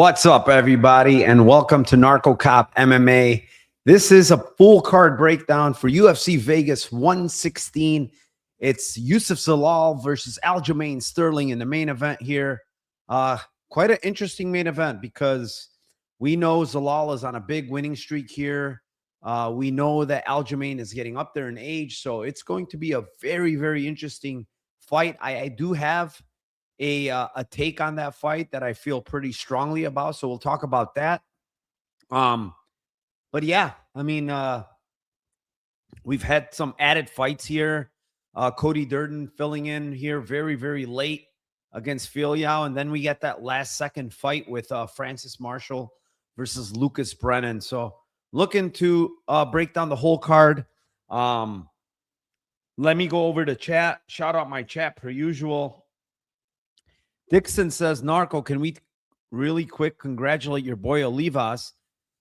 What's up, everybody, and welcome to Narcocop MMA. This is a full card breakdown for UFC Vegas 116. It's Yusuf Zalal versus Aljamain Sterling in the main event here. Quite an interesting main event because we know Zalal is on a big winning streak here. We know that Aljamain is getting up there in age, so it's going to be a very, very interesting fight. I do have a take on that fight that I feel pretty strongly about. So we'll talk about that. But yeah, I mean, we've had some added fights here. Cody Durden filling in here very, very late against Filho. And then we get that last second fight with Francis Marshall versus Lucas Brennan. So looking to break down the whole card. Let me go over to chat. Shout out my chat per usual. Dixon says, Narco, can we really quick congratulate your boy Olivas?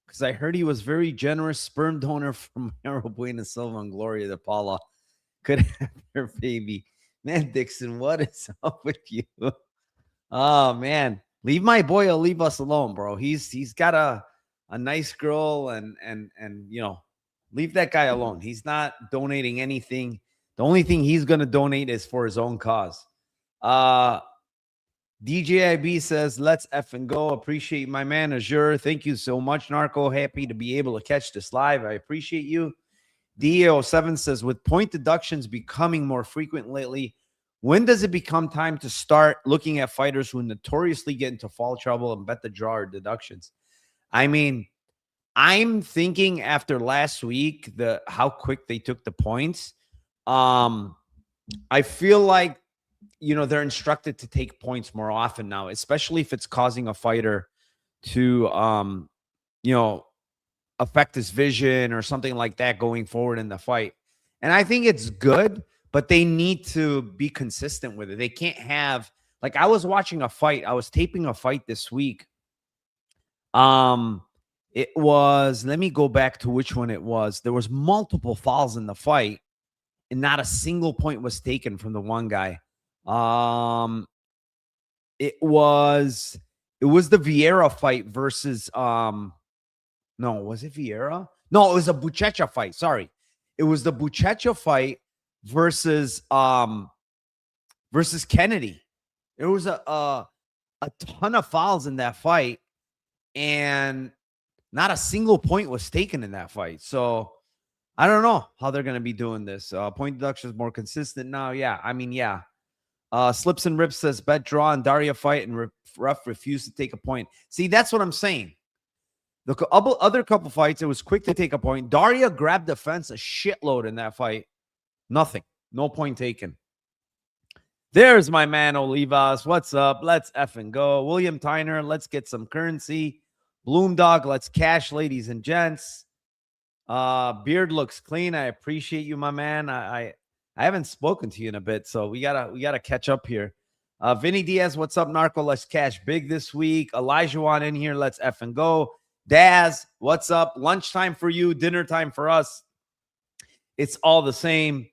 Because I heard he was very generous sperm donor from Buena Silva and Gloria de Paula. Could have their baby. Man, Dixon, what is up with you? Oh, man. Leave my boy Olivas alone, bro. He's got a nice girl and you know, leave that guy alone. He's not donating anything. The only thing he's going to donate is for his own cause. DJIB says, let's effing go. Appreciate my man, Azure. Thank you so much, Narco. Happy to be able to catch this live. I appreciate you. DA07 says, with point deductions becoming more frequent lately, when does it become time to start looking at fighters who notoriously get into fall trouble and bet the draw or deductions? I mean, I'm thinking after last week, how quick they took the points. I feel like, you know, they're instructed to take points more often now, especially if it's causing a fighter to, you know, affect his vision or something like that going forward in the fight. And I think it's good, but they need to be consistent with it. They can't have, like, I was watching a fight. I was taping a fight this week. It was, let me go back to which one it was. There was multiple fouls in the fight and not a single point was taken from the one guy. It was the Vieira fight versus no, was it Vieira? No, it was a Buchecha fight. Sorry. It was the Buchecha fight versus Kennedy. There was a ton of fouls in that fight, and not a single point was taken in that fight. So I don't know how they're gonna be doing this. Point deduction is more consistent now. Yeah, I mean, yeah. Slips and Rips says bet draw and Daria fight and ref refused to take a point. See, that's what I'm saying. The other couple fights, it was quick to take a point. Daria grabbed the fence a shitload in that fight. Nothing. No point taken. There's my man Olivas. What's up? Let's effing go. William Tyner, let's get some currency. Bloom Dog, let's cash, ladies and gents. Beard looks clean. I appreciate you, my man. I haven't spoken to you in a bit, so we gotta catch up here. Vinny Diaz, what's up, Narco? Let's cash big this week. Elijah Wan in here. Let's effing go. Daz, what's up? Lunchtime for you, dinner time for us. It's all the same.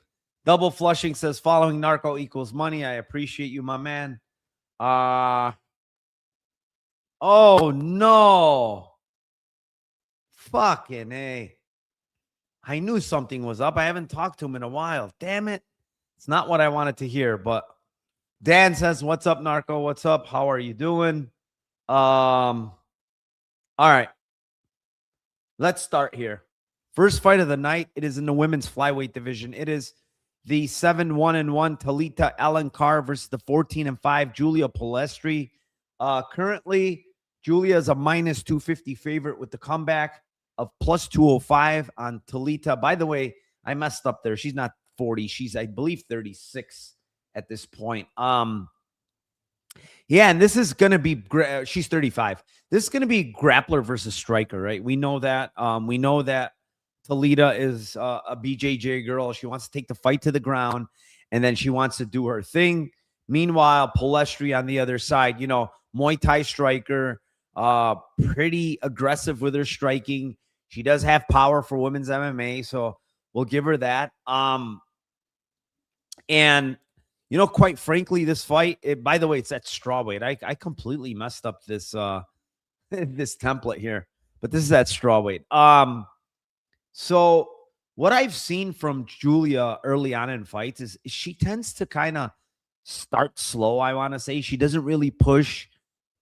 Double Flushing says following Narco equals money. I appreciate you, my man. Oh no. Fucking A. I knew something was up. I haven't talked to him in a while. Damn it. It's not what I wanted to hear, but Dan says, what's up, Narco? What's up? How are you doing? All right. Let's start here. First fight of the night. It is in the women's flyweight division. It is the 7-1-1 Talita Alencar versus the 14-5 Julia Polastri. Currently, Julia is a minus 250 favorite with the comeback of plus 205 on Talita. By the way, I messed up there. She's not 40. She's, I believe, 36 at this point. Yeah, and this is going to be, she's 35. This is going to be grappler versus striker, right? We know that. We know that Talita is a BJJ girl. She wants to take the fight to the ground, and then she wants to do her thing. Meanwhile, Polastri on the other side, you know, Muay Thai striker, pretty aggressive with her striking. She does have power for women's MMA, so we'll give her that. And, you know, quite frankly, this fight, by the way, it's at strawweight. I completely messed up this this template here, but this is at strawweight. So what I've seen from Julia early on in fights is she tends to kind of start slow. I want to say she doesn't really push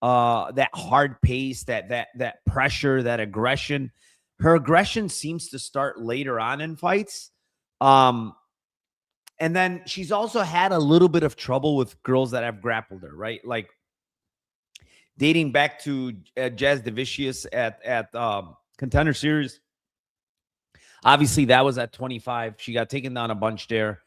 that hard pace, that pressure, that aggression. Her aggression seems to start later on in fights. And then she's also had a little bit of trouble with girls that have grappled her, right? Like dating back to Jazz Devicius at Contender Series. Obviously, that was at 25. She got taken down a bunch there.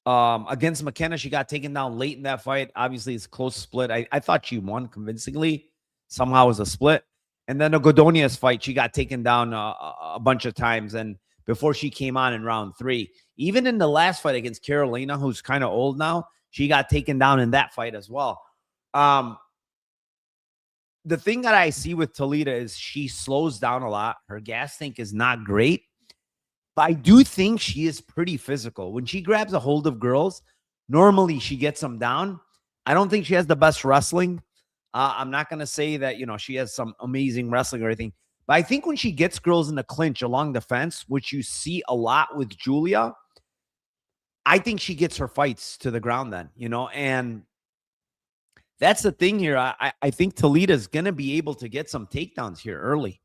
Against McKenna, she got taken down late in that fight. Obviously, it's a close split. I thought she won convincingly. Somehow it was a split. And then the Godonias fight, she got taken down a bunch of times. And before she came on in round 3, even in the last fight against Carolina, who's kind of old now, she got taken down in that fight as well. The thing that I see with Toledo is she slows down a lot. Her gas tank is not great, but I do think she is pretty physical. When she grabs a hold of girls, normally she gets them down. I don't think she has the best wrestling. I'm not going to say that, she has some amazing wrestling or anything, but I think when she gets girls in the clinch along the fence, which you see a lot with Julia, I think she gets her fights to the ground then, and that's the thing here. I think Toledo's going to be able to get some takedowns here early,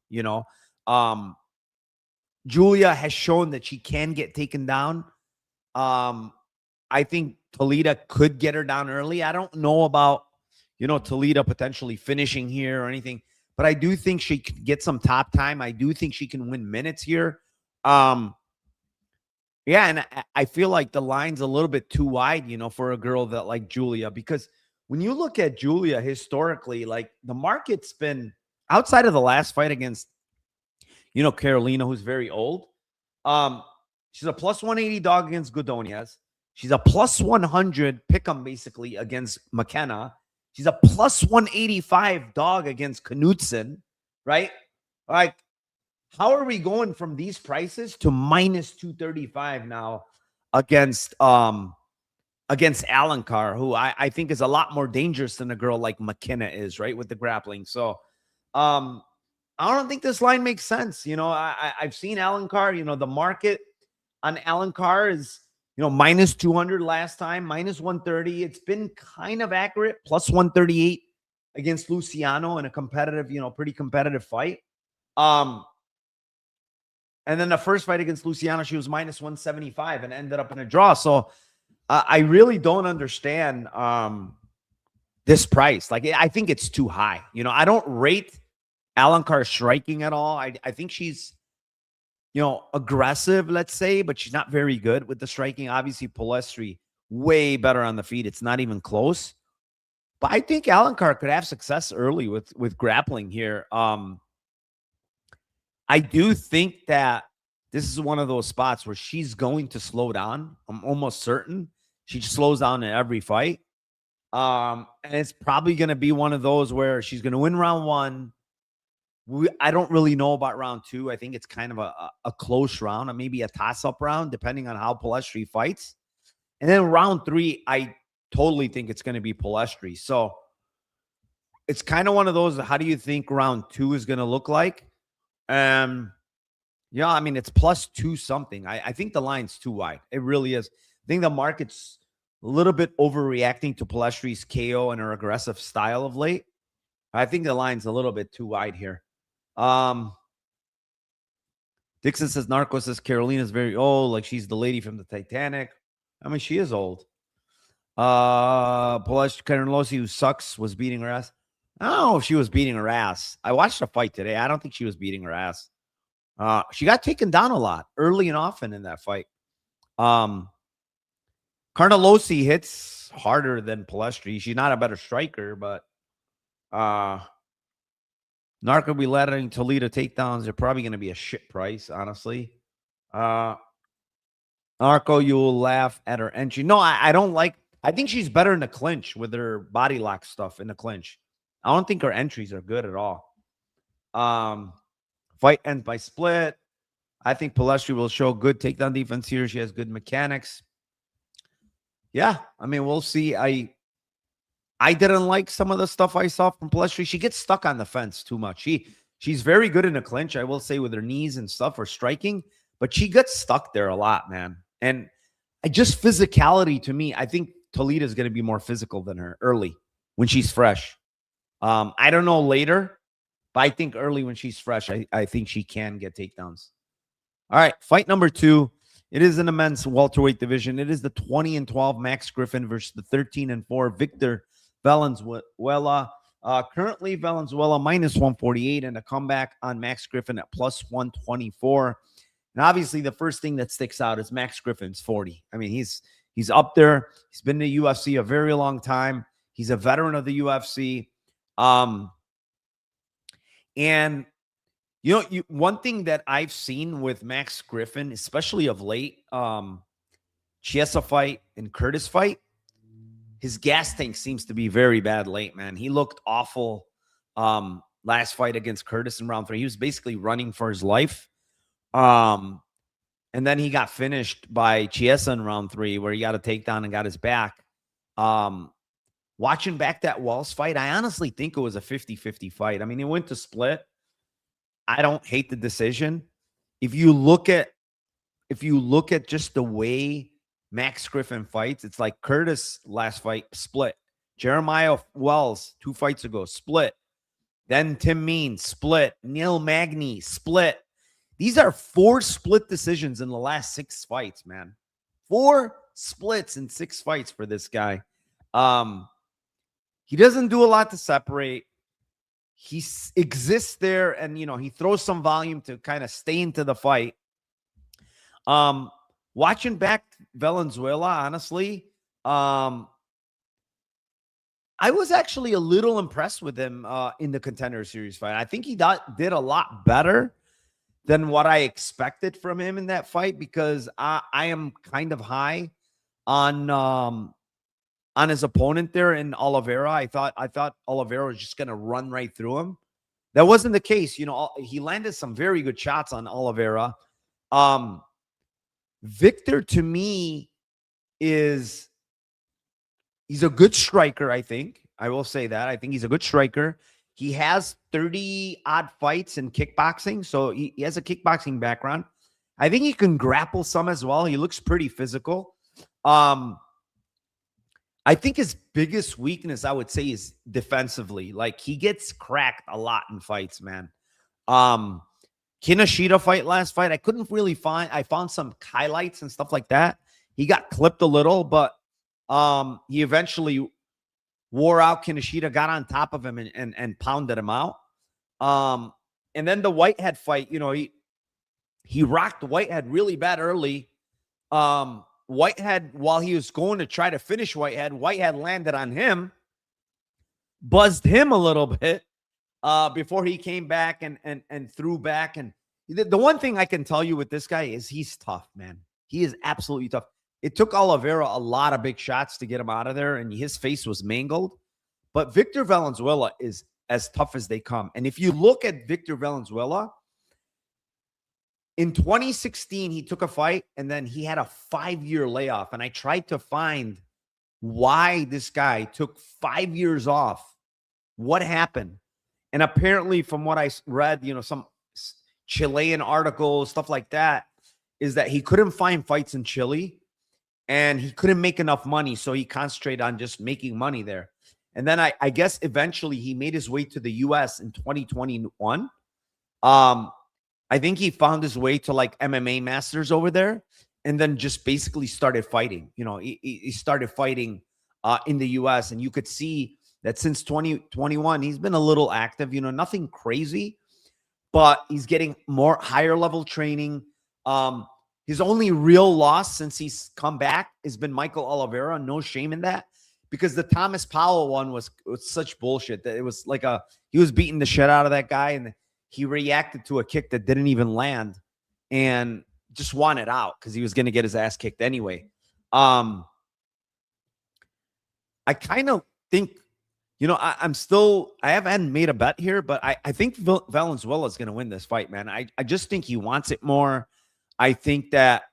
Julia has shown that she can get taken down. I think Toledo could get her down early. I don't know about, Toledo potentially finishing here or anything, but I do think she could get some top time. I do think she can win minutes here. Yeah, and I feel like the line's a little bit too wide, for a girl that like Julia, because when you look at Julia historically, like the market's been outside of the last fight against, Carolina, who's very old. She's a plus 180 dog against Godonias. She's a plus 100 pick'em basically against McKenna. She's a plus 185 dog against Knudsen, right? Like, how are we going from these prices to minus 235 now against Alencar, who I think is a lot more dangerous than a girl like McKenna is, right, with the grappling. So I don't think this line makes sense. I've seen Alencar, the market on Alencar is, minus 200 last time, minus 130. It's been kind of accurate, plus 138 against Luciano in a competitive, pretty competitive fight. And then the first fight against Luciano, she was minus 175 and ended up in a draw. So I really don't understand this price. Like, I think it's too high. I don't rate Alencar striking at all. I think she's, aggressive, let's say, but she's not very good with the striking. Obviously, Polastri way better on the feet. It's not even close. But I think Alencar could have success early with grappling here. I do think that this is one of those spots where she's going to slow down. I'm almost certain she slows down in every fight. And it's probably going to be one of those where she's going to win round 1. I don't really know about round 2. I think it's kind of a close round, or maybe a toss-up round, depending on how Polastri fights. And then round 3, I totally think it's going to be Polastri. So it's kind of one of those, how do you think round 2 is going to look like? Yeah, I mean, it's plus 2 something. I think the line's too wide. It really is. I think the market's a little bit overreacting to Polastri's KO and her aggressive style of late. I think the line's a little bit too wide here. Dixon says Narco says Carolina's very old, like she's the lady from the Titanic. I mean, she is old. Polastri Carnosi, who sucks, was beating her ass. I don't know if she was beating her ass. I watched the fight today. I don't think she was beating her ass. She got taken down a lot early and often in that fight. Carnelossi hits harder than Polastri. She's not a better striker, but Narco be letting Toledo takedowns. They're probably going to be a shit price, honestly. Narco, you'll laugh at her entry. No, I don't like. I think she's better in the clinch with her body lock stuff in the clinch. I don't think her entries are good at all. Fight ends by split. I think Polastri will show good takedown defense here. She has good mechanics. Yeah, I mean, we'll see. I didn't like some of the stuff I saw from Polastri. She gets stuck on the fence too much. She's very good in a clinch, I will say, with her knees and stuff or striking, but she gets stuck there a lot, man. And just physicality to me, I think Toledo is going to be more physical than her early when she's fresh. I don't know later, but I think early when she's fresh, I think she can get takedowns. All right, fight number 2. It is in the men's welterweight division. It is the 20-12 Max Griffin versus the 13-4 Victor Valenzuela. Currently, Valenzuela minus 148 and a comeback on Max Griffin at plus 124. And obviously, the first thing that sticks out is Max Griffin's 40. I mean, he's up there. He's been in the UFC a very long time. He's a veteran of the UFC. And you know, one thing that I've seen with Max Griffin, especially of late, Chiesa fight and Curtis fight, his gas tank seems to be very bad late, man. He looked awful last fight against Curtis in round 3. He was basically running for his life. And then he got finished by Chiesa in round 3, where he got a takedown and got his back. Watching back that Walls fight, I honestly think it was a 50-50 fight. I mean, it went to split. I don't hate the decision. If you look at just the way Max Griffin fights, it's like Curtis last fight split. Jeremiah Wells 2 fights ago split. Then Tim Mean split. Neil Magny split. These are 4 split decisions in the last 6 fights, man. 4 splits in 6 fights for this guy. He doesn't do a lot to separate. He exists there, and, you know, he throws some volume to kind of stay into the fight. Watching back Valenzuela, honestly, I was actually a little impressed with him in the Contender Series fight. I think he did a lot better than what I expected from him in that fight, because I am kind of high on his opponent there in Oliveira. I thought Oliveira was just going to run right through him. That wasn't the case. You know, he landed some very good shots on Oliveira. Victor, to me, he's a good striker, I think. I will say that. I think he's a good striker. He has 30-odd fights in kickboxing, so he has a kickboxing background. I think he can grapple some as well. He looks pretty physical. I think his biggest weakness, I would say, is defensively. Like, he gets cracked a lot in fights, man. Kinoshita fight last fight, I couldn't really find. I found some highlights and stuff like that. He got clipped a little, but he eventually wore out Kinoshita, got on top of him and pounded him out. And then the Whitehead fight, you know, he rocked Whitehead really bad early. Whitehead, while he was going to try to finish Whitehead landed on him, buzzed him a little bit before he came back and threw back. And the one thing I can tell you with this guy is he's tough, man. He is absolutely tough. It took Oliveira a lot of big shots to get him out of there, and his face was mangled. But Victor Valenzuela is as tough as they come. And if you look at Victor Valenzuela, in 2016, he took a fight, and then he had a 5-year layoff. And I tried to find why this guy took 5 years off. What happened? And apparently, from what I read, you know, some Chilean articles, stuff like that, is that he couldn't find fights in Chile, and he couldn't make enough money, so he concentrated on just making money there. And then I guess eventually he made his way to the U.S. in 2021. I think he found his way to like MMA Masters over there, and then just basically started fighting. You know, he started fighting in the U.S., and you could see that since 2021, he's been a little active. You know, nothing crazy, but he's getting more higher level training. His only real loss since he's come back has been Michael Oliveira. No shame in that, because the Thomas Powell one was such bullshit that it was like he was beating the shit out of that guy, and he reacted to a kick that didn't even land and just wanted out because he was going to get his ass kicked anyway. I kind of think, you know, I haven't made a bet here, but I think Valenzuela is going to win this fight, man. I just think he wants it more. I think that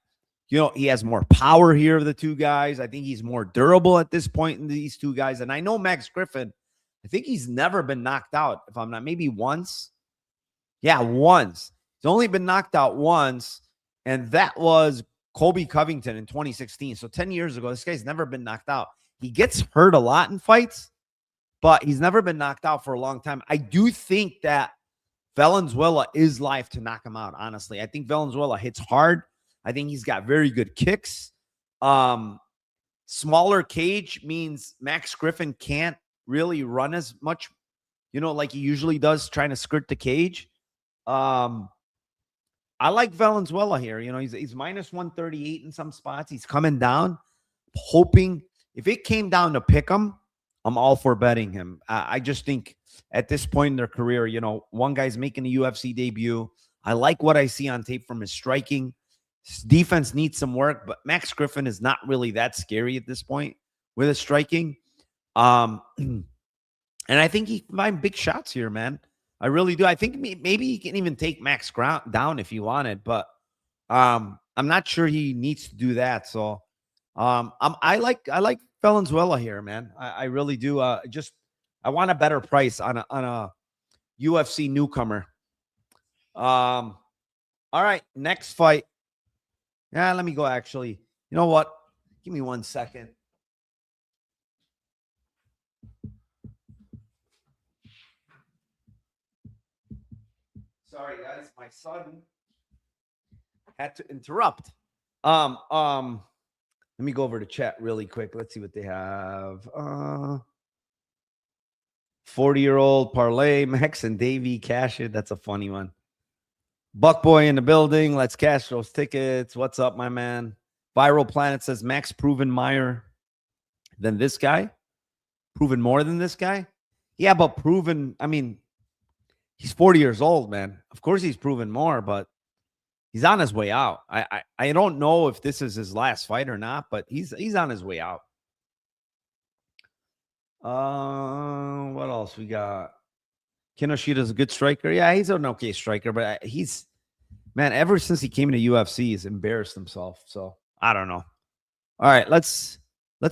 He has more power here of the two guys. I think he's more durable at this point in these two guys. And I know Max Griffin, I think he's never been knocked out, if I'm not, maybe once. Yeah, once. He's only been knocked out once, and that was Colby Covington in 2016. So 10 years ago, this guy's never been knocked out. He gets hurt a lot in fights, but he's never been knocked out for a long time. I do think that Valenzuela is live to knock him out, honestly. I think Valenzuela hits hard. I think he's got very good kicks. Smaller cage means Max Griffin can't really run as much, like he usually does, trying to skirt the cage. I like Valenzuela here. He's minus 138 in some spots. He's coming down, hoping if it came down to pick him, I'm all for betting him. I just think at this point in their career, one guy's making a UFC debut. I like what I see on tape from his striking. His defense needs some work, but Max Griffin is not really that scary at this point with his striking. And I think he can find big shots here, man. I really do. I think maybe he can even take Max down if he wanted, but I'm not sure he needs to do that. So I like Valenzuela here, man. I really do. I want a better price on a UFC newcomer. All right, next fight. Yeah, let me go. Actually, you know what? Give me 1 second. Sorry, guys. My son had to interrupt. Let me go over to chat really quick. Let's see what they have. 40-year-old parlay, Max and Davey cash it. That's a funny one. Buck Boy in the building. Let's cash those tickets. What's up, my man? Viral Planet says Max proven Meyer than this guy. Proven more than this guy? Yeah, but proven, I mean, he's 40 years old, man. Of course he's proven more, but he's on his way out. I don't know if this is his last fight or not, but he's on his way out. What else we got? Kinoshida's a good striker. Yeah, he's an okay striker, but man, ever since he came to UFC, he's embarrassed himself. So I don't know. All right, let's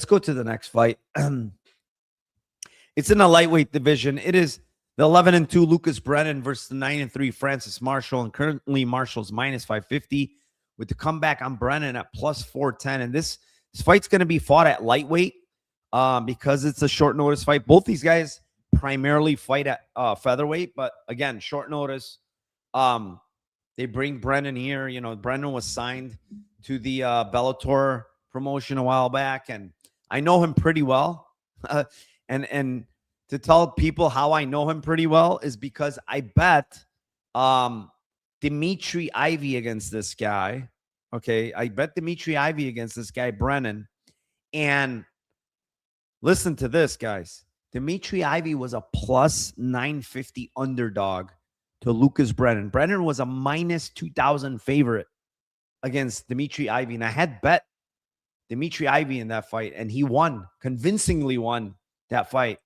go to the next fight. It's in the lightweight division. It is the 11-2 Lucas Brennan versus the 9-3 Francis Marshall, and currently Marshall's minus 550 with the comeback on Brennan at plus 410. And this fight's going to be fought at lightweight because it's a short notice fight. Both these guys primarily fight at featherweight, but again, short notice. They bring Brennan here. Brennan was signed to the Bellator promotion a while back, and I know him pretty well. And to tell people how I know him pretty well is because I bet Dimitri Ivy against this guy. Okay, I bet Dimitri Ivy against this guy, Brennan. And listen to this, guys. Dimitri Ivy was a plus 950 underdog to Lucas Brennan. Brennan was a minus 2,000 favorite against Dimitri Ivy. And I had bet Dimitri Ivy in that fight, and he won, convincingly won that fight.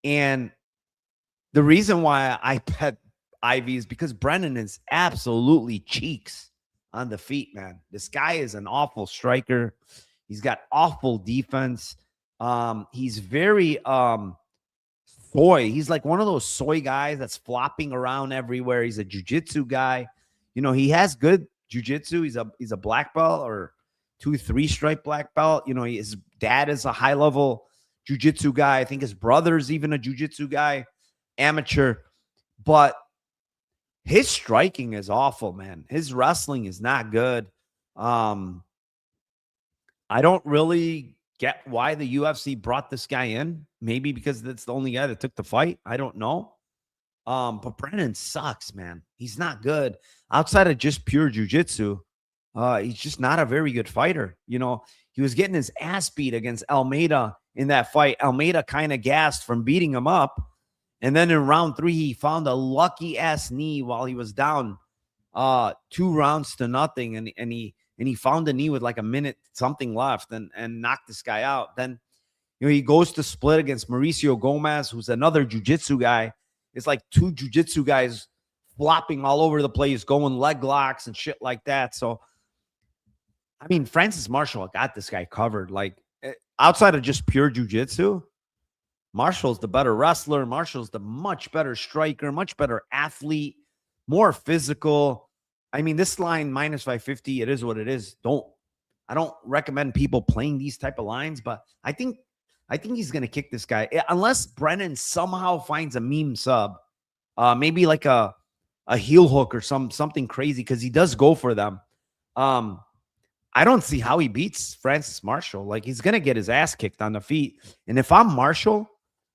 And the reason why I bet Ivy is because Brennan is absolutely cheeks on the feet, man. This guy is an awful striker. He's got awful defense. He's very soy. He's like one of those soy guys that's flopping around everywhere. He's a jiu-jitsu guy. He has good jiu-jitsu. He's a black belt or 2-3 stripe black belt. His dad is a high-level jiu-jitsu guy. I think his brother's even a jiu-jitsu guy, amateur. But his striking is awful, man. His wrestling is not good. I don't really get why the UFC brought this guy in. Maybe because that's the only guy that took the fight. I don't know. But Brennan sucks, man. He's not good. Outside of just pure jiu-jitsu, he's just not a very good fighter. He was getting his ass beat against Almeida in that fight. Almeida kind of gassed from beating him up. And then in round 3, he found a lucky-ass knee while he was down 2 rounds to nothing. And he found a knee with like a minute something left and knocked this guy out. Then he goes to split against Mauricio Gomez, who's another jiu-jitsu guy. It's like 2 jiu-jitsu guys flopping all over the place, going leg locks and shit like that. So I mean, Francis Marshall got this guy covered. Like, outside of just pure jiu-jitsu, Marshall's the better wrestler. Marshall's the much better striker, much better athlete, more physical. I mean, this line minus 550, it is what it is. I don't recommend people playing these type of lines, but I think he's gonna kick this guy unless Brennan somehow finds a meme sub, maybe like a heel hook or something crazy because he does go for them. I don't see how he beats Francis Marshall. Like, he's gonna get his ass kicked on the feet. And if I'm Marshall,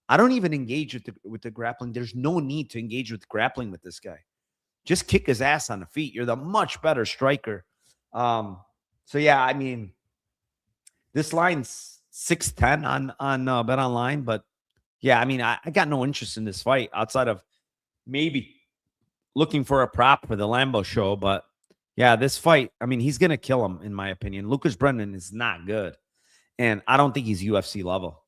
I don't even engage with the grappling. There's no need to engage with grappling with this guy. Just kick his ass on the feet. You're the much better striker. So yeah, I mean, this line's 610 on Bet Online, but yeah, I mean, I got no interest in this fight outside of maybe looking for a prop for the Lambeau show. But yeah, this fight, I mean, he's gonna kill him in my opinion. Lucas Brennan is not good, and I don't think he's UFC level.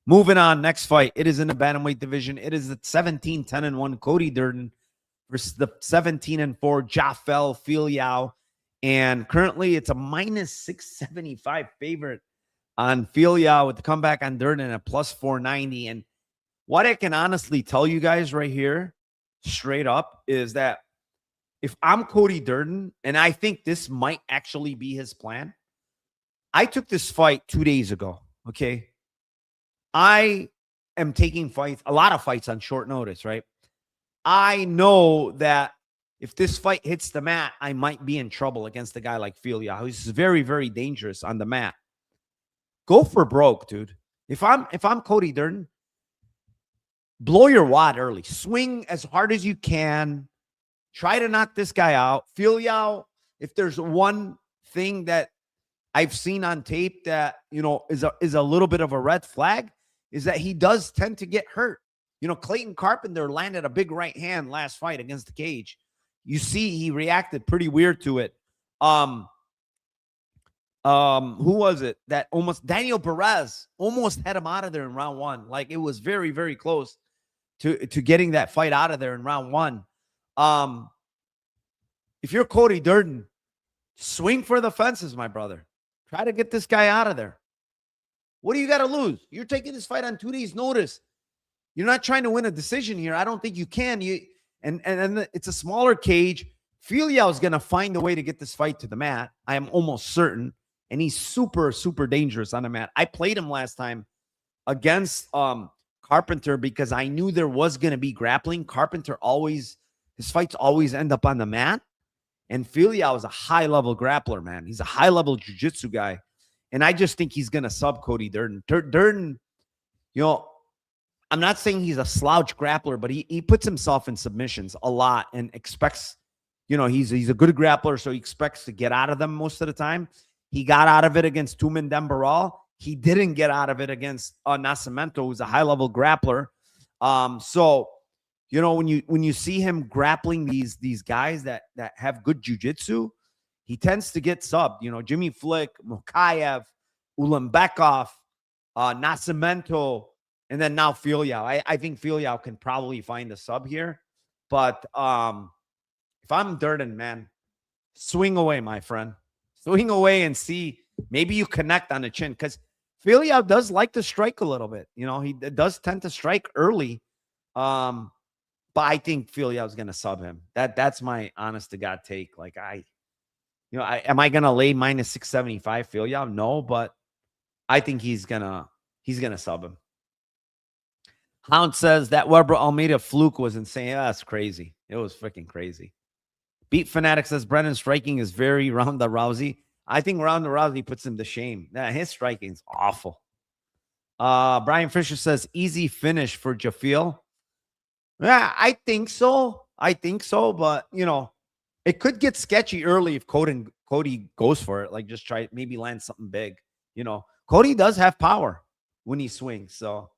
Moving on, next fight. It is in the bantamweight division. It is the 17-10-1 Cody Durden versus the 17-4 Jafel Filho. And currently it's a minus 675 favorite on Filho with the comeback on Durden at plus 490. And what I can honestly tell you guys right here, straight up, is that if I'm Cody Durden, and I think this might actually be his plan, I took this fight 2 days ago, okay? I am taking fights, a lot of fights on short notice, right? I know that if this fight hits the mat, I might be in trouble against a guy like Filho, who's very, very dangerous on the mat. Go for broke, dude. If I'm Cody Durden, blow your wad early. Swing as hard as you can. Try to knock this guy out. Filho, if there's one thing that I've seen on tape that, you know, is a little bit of a red flag, is that he does tend to get hurt. You know, Clayton Carpenter landed a big right hand last fight against the cage. You see, he reacted pretty weird to it. Who was it that almost, Daniel Perez almost had him out of there in round one. Like, it was very, very close to getting that fight out of there in round one. If you're Cody Durden, swing for the fences, my brother. Try to get this guy out of there. What do you got to lose? You're taking this fight on 2 days' notice. You're not trying to win a decision here. I don't think you can. And it's a smaller cage. Filho is going to find a way to get this fight to the mat. I am almost certain. And he's super, super dangerous on the mat. I played him last time against Carpenter because I knew there was going to be grappling. Carpenter his fights always end up on the mat. And Filho is a high-level grappler, man. He's a high-level jiu-jitsu guy. And I just think he's going to sub Cody Durden. Durden, you know, I'm not saying he's a slouch grappler, but he puts himself in submissions a lot and expects, you know, he's a good grappler, so he expects to get out of them most of the time. He got out of it against Tumen Dembaral. He didn't get out of it against Nascimento, who's a high-level grappler. So, you know, when you see him grappling these guys that have good jiu-jitsu, he tends to get subbed. You know, Jimmy Flick, Mokaev, Ulanbekov, Nascimento, and then now Filho. I think Filho can probably find a sub here. But if I'm Durden, man, swing away, my friend. Swing away and see. Maybe you connect on the chin because Filho does like to strike a little bit. You know, he does tend to strike early. But I think Filho is going to sub him. That's my honest to God take. Like, am I going to lay minus 675 Filho? No, but I think he's going to sub him. Hound says that Weber Almeida fluke was insane. Yeah, that's crazy. It was freaking crazy. Beat Fanatic says Brennan striking is very Ronda Rousey. I think Ronda Rousey puts him to shame. Yeah, his striking is awful. Brian Fisher says easy finish for Jafil. Yeah, I think so. But, you know, it could get sketchy early if Cody goes for it. Like, just try, maybe land something big. You know, Cody does have power when he swings. So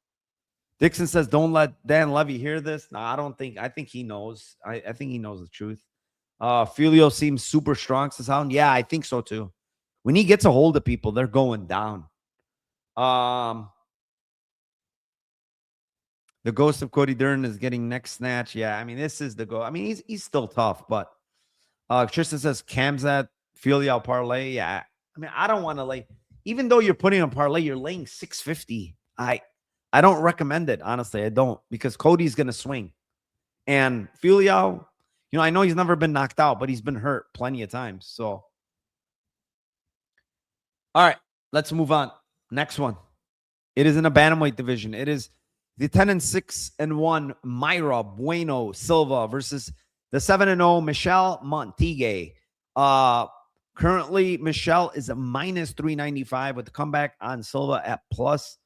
Dixon says, don't let Dan Levy hear this. No, I think he knows. I think he knows the truth. Filho seems super strong, says Hound. Yeah, I think so too. When he gets a hold of people, they're going down. The ghost of Cody Durden is getting neck snatch. Yeah, I mean, this is the go. I mean, he's still tough, but Tristan says Kamzat Filho parlay. Yeah. I mean, I don't want to lay, even though you're putting a parlay, you're laying 650. I don't recommend it. Honestly, I don't, because Cody's going to swing. And Filho, I know he's never been knocked out, but he's been hurt plenty of times. So, all right, let's move on. Next one. It is in a bantamweight division. It is the 10-6-1 Myra Bueno Silva versus the 7-0 Michelle Montague. Currently, Michelle is a minus 395 with the comeback on Silva at plus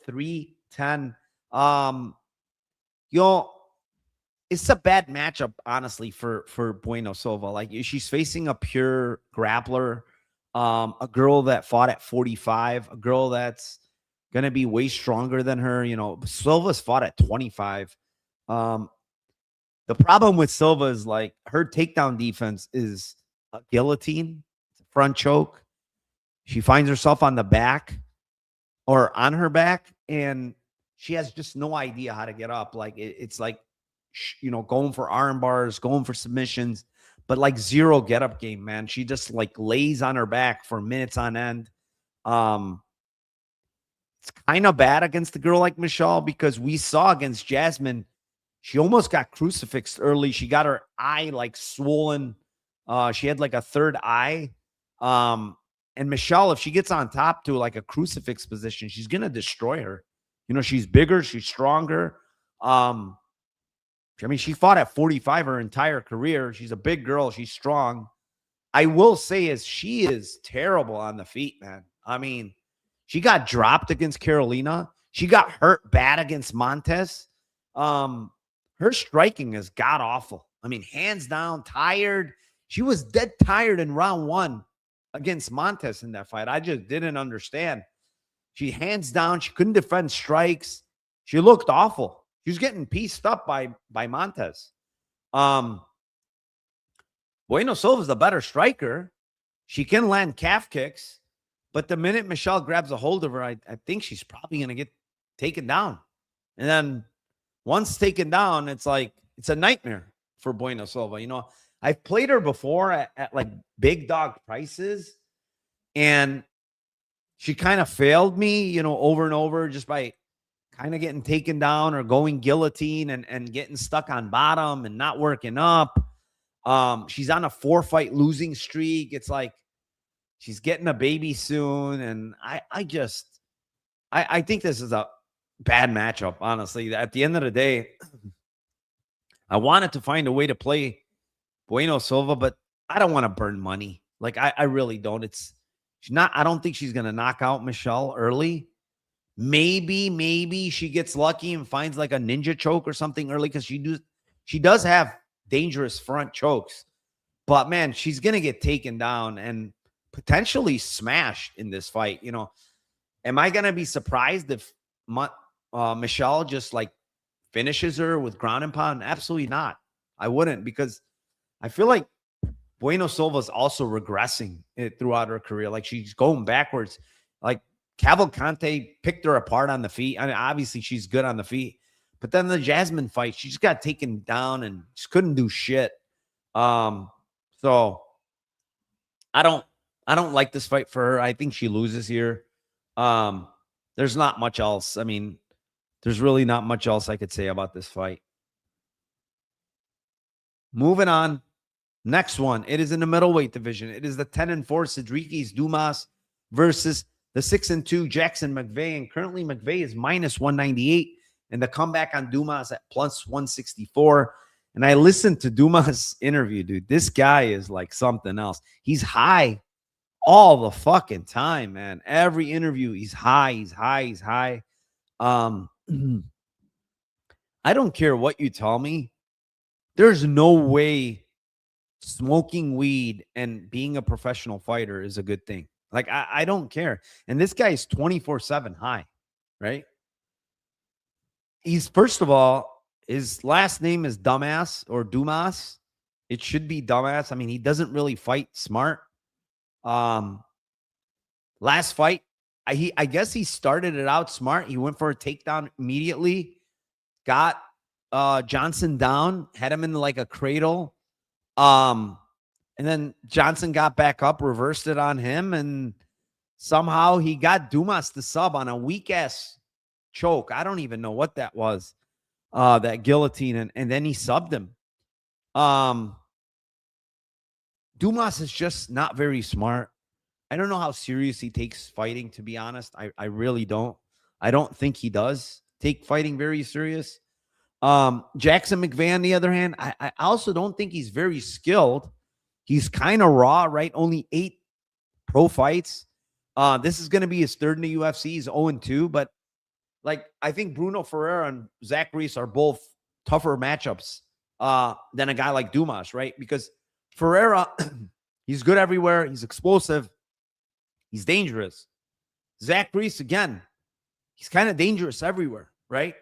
310. It's a bad matchup, honestly, for Bueno Silva. Like, she's facing a pure grappler, a girl that fought at 45, a girl that's going to be way stronger than her. Silva's fought at 25. The problem with Silva is, like, her takedown defense is a guillotine, front choke. She finds herself on the back or on her back, and she has just no idea how to get up. Like, it's like, going for arm bars, going for submissions, but like zero get up game, man. She just like lays on her back for minutes on end. It's kind of bad against a girl like Michelle, because we saw against Jasmine, she almost got crucifixed early. She got her eye like swollen. She had like a third eye. And Michelle, if she gets on top to like a crucifix position, she's going to destroy her. She's bigger, she's stronger. I mean, she fought at 45 her entire career. She's a big girl. She's strong. I will say she is terrible on the feet, man. I mean, she got dropped against Carolina. She got hurt bad against Montes. Her striking is god awful. I mean, hands down, tired. She was dead tired in round 1 against Montes in that fight. I just didn't understand. She hands down. She couldn't defend strikes. She looked awful. She was getting pieced up by Montes. Bueno Silva's the better striker. She can land calf kicks, but the minute Michelle grabs a hold of her, I think she's probably going to get taken down. And then once taken down, it's like, it's a nightmare for Bueno Silva. I've played her before at like big dog prices, and she kind of failed me, over and over, just by kind of getting taken down or going guillotine and getting stuck on bottom and not working up. She's on a 4-fight losing streak. It's like she's getting a baby soon. And I think this is a bad matchup, honestly. At the end of the day, I wanted to find a way to play Bueno Silva, but I don't want to burn money. Like, I really don't. I don't think she's going to knock out Michelle early. Maybe she gets lucky and finds like a ninja choke or something early, because she does have dangerous front chokes. But man, she's gonna get taken down and potentially smashed in this fight. Am I gonna be surprised if Michelle just like finishes her with ground and pound? Absolutely not. I wouldn't, because I feel like Bueno Silva's also regressing throughout her career. Like, she's going backwards. Like, Cavalcante picked her apart on the feet. I mean, obviously she's good on the feet, but then the Jasmine fight, she just got taken down and just couldn't do shit. So I don't like this fight for her. I think she loses here. There's not much else. I mean, there's really not much else I could say about this fight. Moving on. Next one. It is in the middleweight division. It is the 10-4 Cedriques Dumas versus the 6-2 Jackson McVey. And currently McVey is minus 198. And the comeback on Dumas at plus 164. And I listened to Dumas' interview, dude. This guy is like something else. He's high all the fucking time, man. Every interview, he's high, he's high, he's high. I don't care what you tell me. There's no way smoking weed and being a professional fighter is a good thing. Like, I don't care. And this guy is 24/7 high, right? He's, first of all, his last name is Dumbass or Dumas. It should be Dumbass. I mean, he doesn't really fight smart. Last fight, I guess he started it out smart. He went for a takedown immediately, got Johnson down, had him in like a cradle. And And then Johnson got back up, reversed it on him, and somehow he got Dumas to sub on a weak-ass choke. I don't even know what that was, that guillotine, and then he subbed him. Dumas is just not very smart. I don't know how serious he takes fighting, to be honest. I really don't. I don't think he does take fighting very serious. Jackson McVey, on the other hand, I also don't think he's very skilled. He's kind of raw, right? Only 8 pro fights. This is going to be his 3rd in the UFC. He's 0-2, but like, I think Bruno Ferreira and Zach Reese are both tougher matchups than a guy like Dumas, right? Because Ferreira, he's good everywhere. He's explosive. He's dangerous. Zach Reese, again, he's kind of dangerous everywhere, right?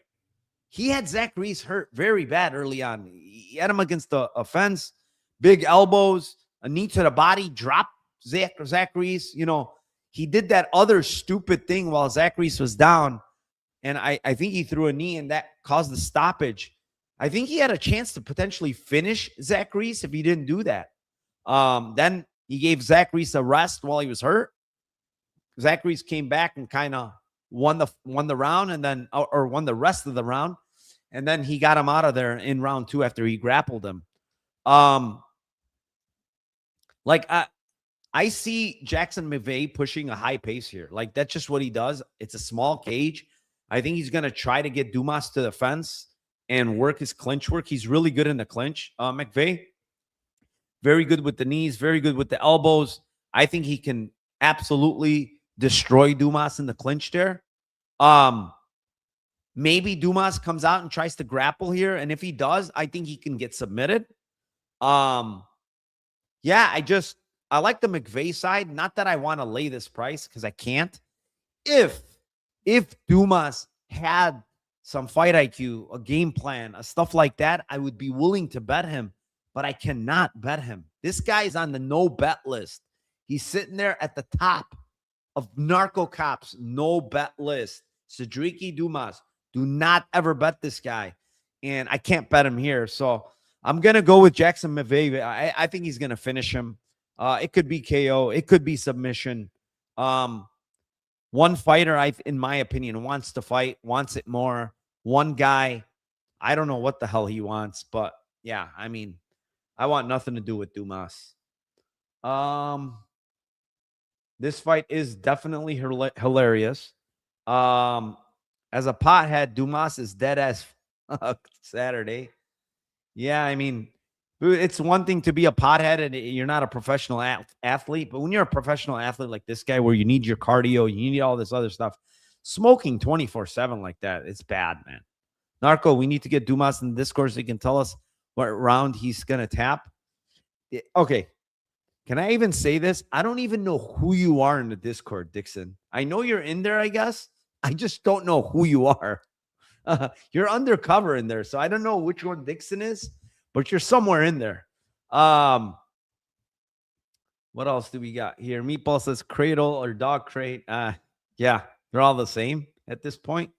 He had Zach Reese hurt very bad early on. He had him against the fence, big elbows, a knee to the body, dropped Zach Reese. You know, he did that other stupid thing while Zach Reese was down, and I think he threw a knee, and that caused the stoppage. I think he had a chance to potentially finish Zach Reese if he didn't do that. Then he gave Zach Reese a rest while he was hurt. Zach Reese came back and kind of won the round, and then or won the rest of the round, and then he got him out of there in round 2 after he grappled him. Like I see Jackson McVey pushing a high pace here. Like, that's just what he does. It's a small cage. I think he's going to try to get Dumas to the fence and work his clinch work. He's really good in the clinch. McVey, very good with the knees, very good with the elbows. I think he can absolutely destroy Dumas in the clinch there. Maybe Dumas comes out and tries to grapple here, and if he does, I think he can get submitted. Yeah, I like the McVey side. Not that I want to lay this price, because I can't. If Dumas had some fight IQ, a game plan, a stuff like that, I would be willing to bet him, but I cannot bet him. This guy's on the no bet list. He's sitting there at the top of Narcocop's no bet list. Cedric Dumas. Do not ever bet this guy. And I can't bet him here. So I'm going to go with Jackson McVey. I think he's going to finish him. It could be KO. It could be submission. One fighter, in my opinion, wants to fight, wants it more. One guy, I don't know what the hell he wants. But, yeah, I mean, I want nothing to do with Dumas. This fight is definitely hilarious. As a pothead, Dumas is dead as fuck Saturday. Yeah, I mean, it's one thing to be a pothead and you're not a professional athlete, but when you're a professional athlete like this guy, where you need your cardio, you need all this other stuff, smoking 24/7 like that, it's bad, man. Narco, we need to get Dumas in the Discord so he can tell us what round he's going to tap. Okay. Can I even say this? I don't even know who you are in the Discord, Dixon. I know you're in there, I guess. I just don't know who you are. You're undercover in there, so I don't know which one Dixon is, but you're somewhere in there. What else do we got here? Meatball says cradle or dog crate. Yeah, they're all the same at this point.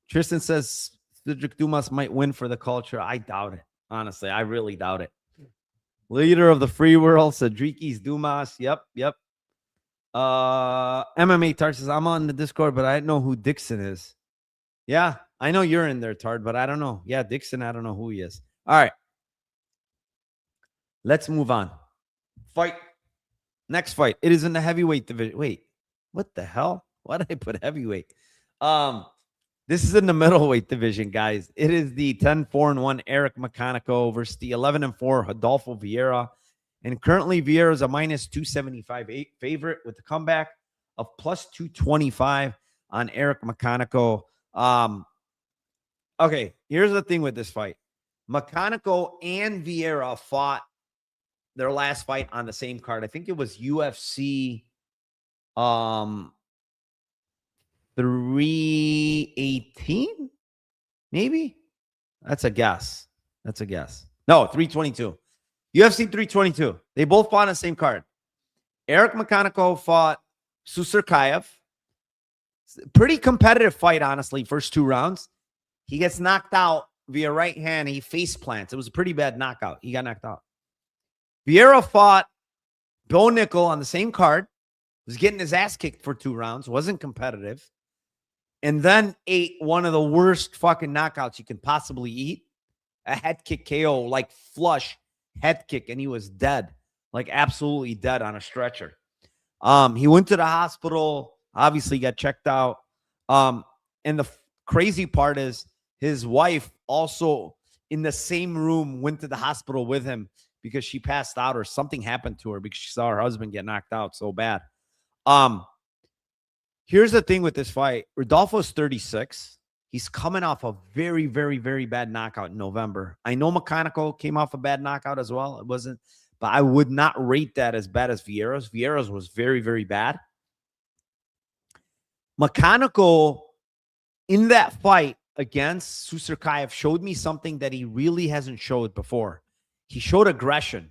Tristan says Cedric Dumas might win for the culture. I doubt it. Honestly, I really doubt it. Leader of the free world, Cedric's Dumas. Yep. MMA Tard says, I'm on the Discord, but I don't know who Dixon is. Yeah, I know you're in there, Tard, but I don't know. Yeah, Dixon, I don't know who he is. All right. Let's move on. Fight. Next fight. It is in the heavyweight division. Wait, what the hell? Why did I put heavyweight? This is in the middleweight division, guys. It is the 10-4-1 Eric McConico versus the 11-4 Rodolfo Vieira. And currently, Vieira is a minus 275 favorite with the comeback of plus 225 on Eric McConico. Okay, here's the thing with this fight. McConico and Vieira fought their last fight on the same card. I think it was UFC 318, maybe? That's a guess. No, 322. UFC 322. They both fought on the same card. Eric McConico fought Susurkayev. Pretty competitive fight, honestly, first 2 rounds. He gets knocked out via right hand. He face plants. It was a pretty bad knockout. He got knocked out. Vieira fought Bo Nickel on the same card. Was getting his ass kicked for 2 rounds. Wasn't competitive. And then ate one of the worst fucking knockouts you can possibly eat. A head kick KO, like flush head kick. And he was dead. Like absolutely dead on a stretcher. He went to the hospital. Obviously got checked out. And the crazy part is his wife also in the same room went to the hospital with him because she passed out or something happened to her because she saw her husband get knocked out so bad. Here's the thing with this fight. Rodolfo's 36. He's coming off a very, very, very bad knockout in November. I know McConico came off a bad knockout as well. It wasn't, but I would not rate that as bad as Vieira's. Vieira's was very, very bad. McConico in that fight against Susurkayev showed me something that he really hasn't showed before. He showed aggression.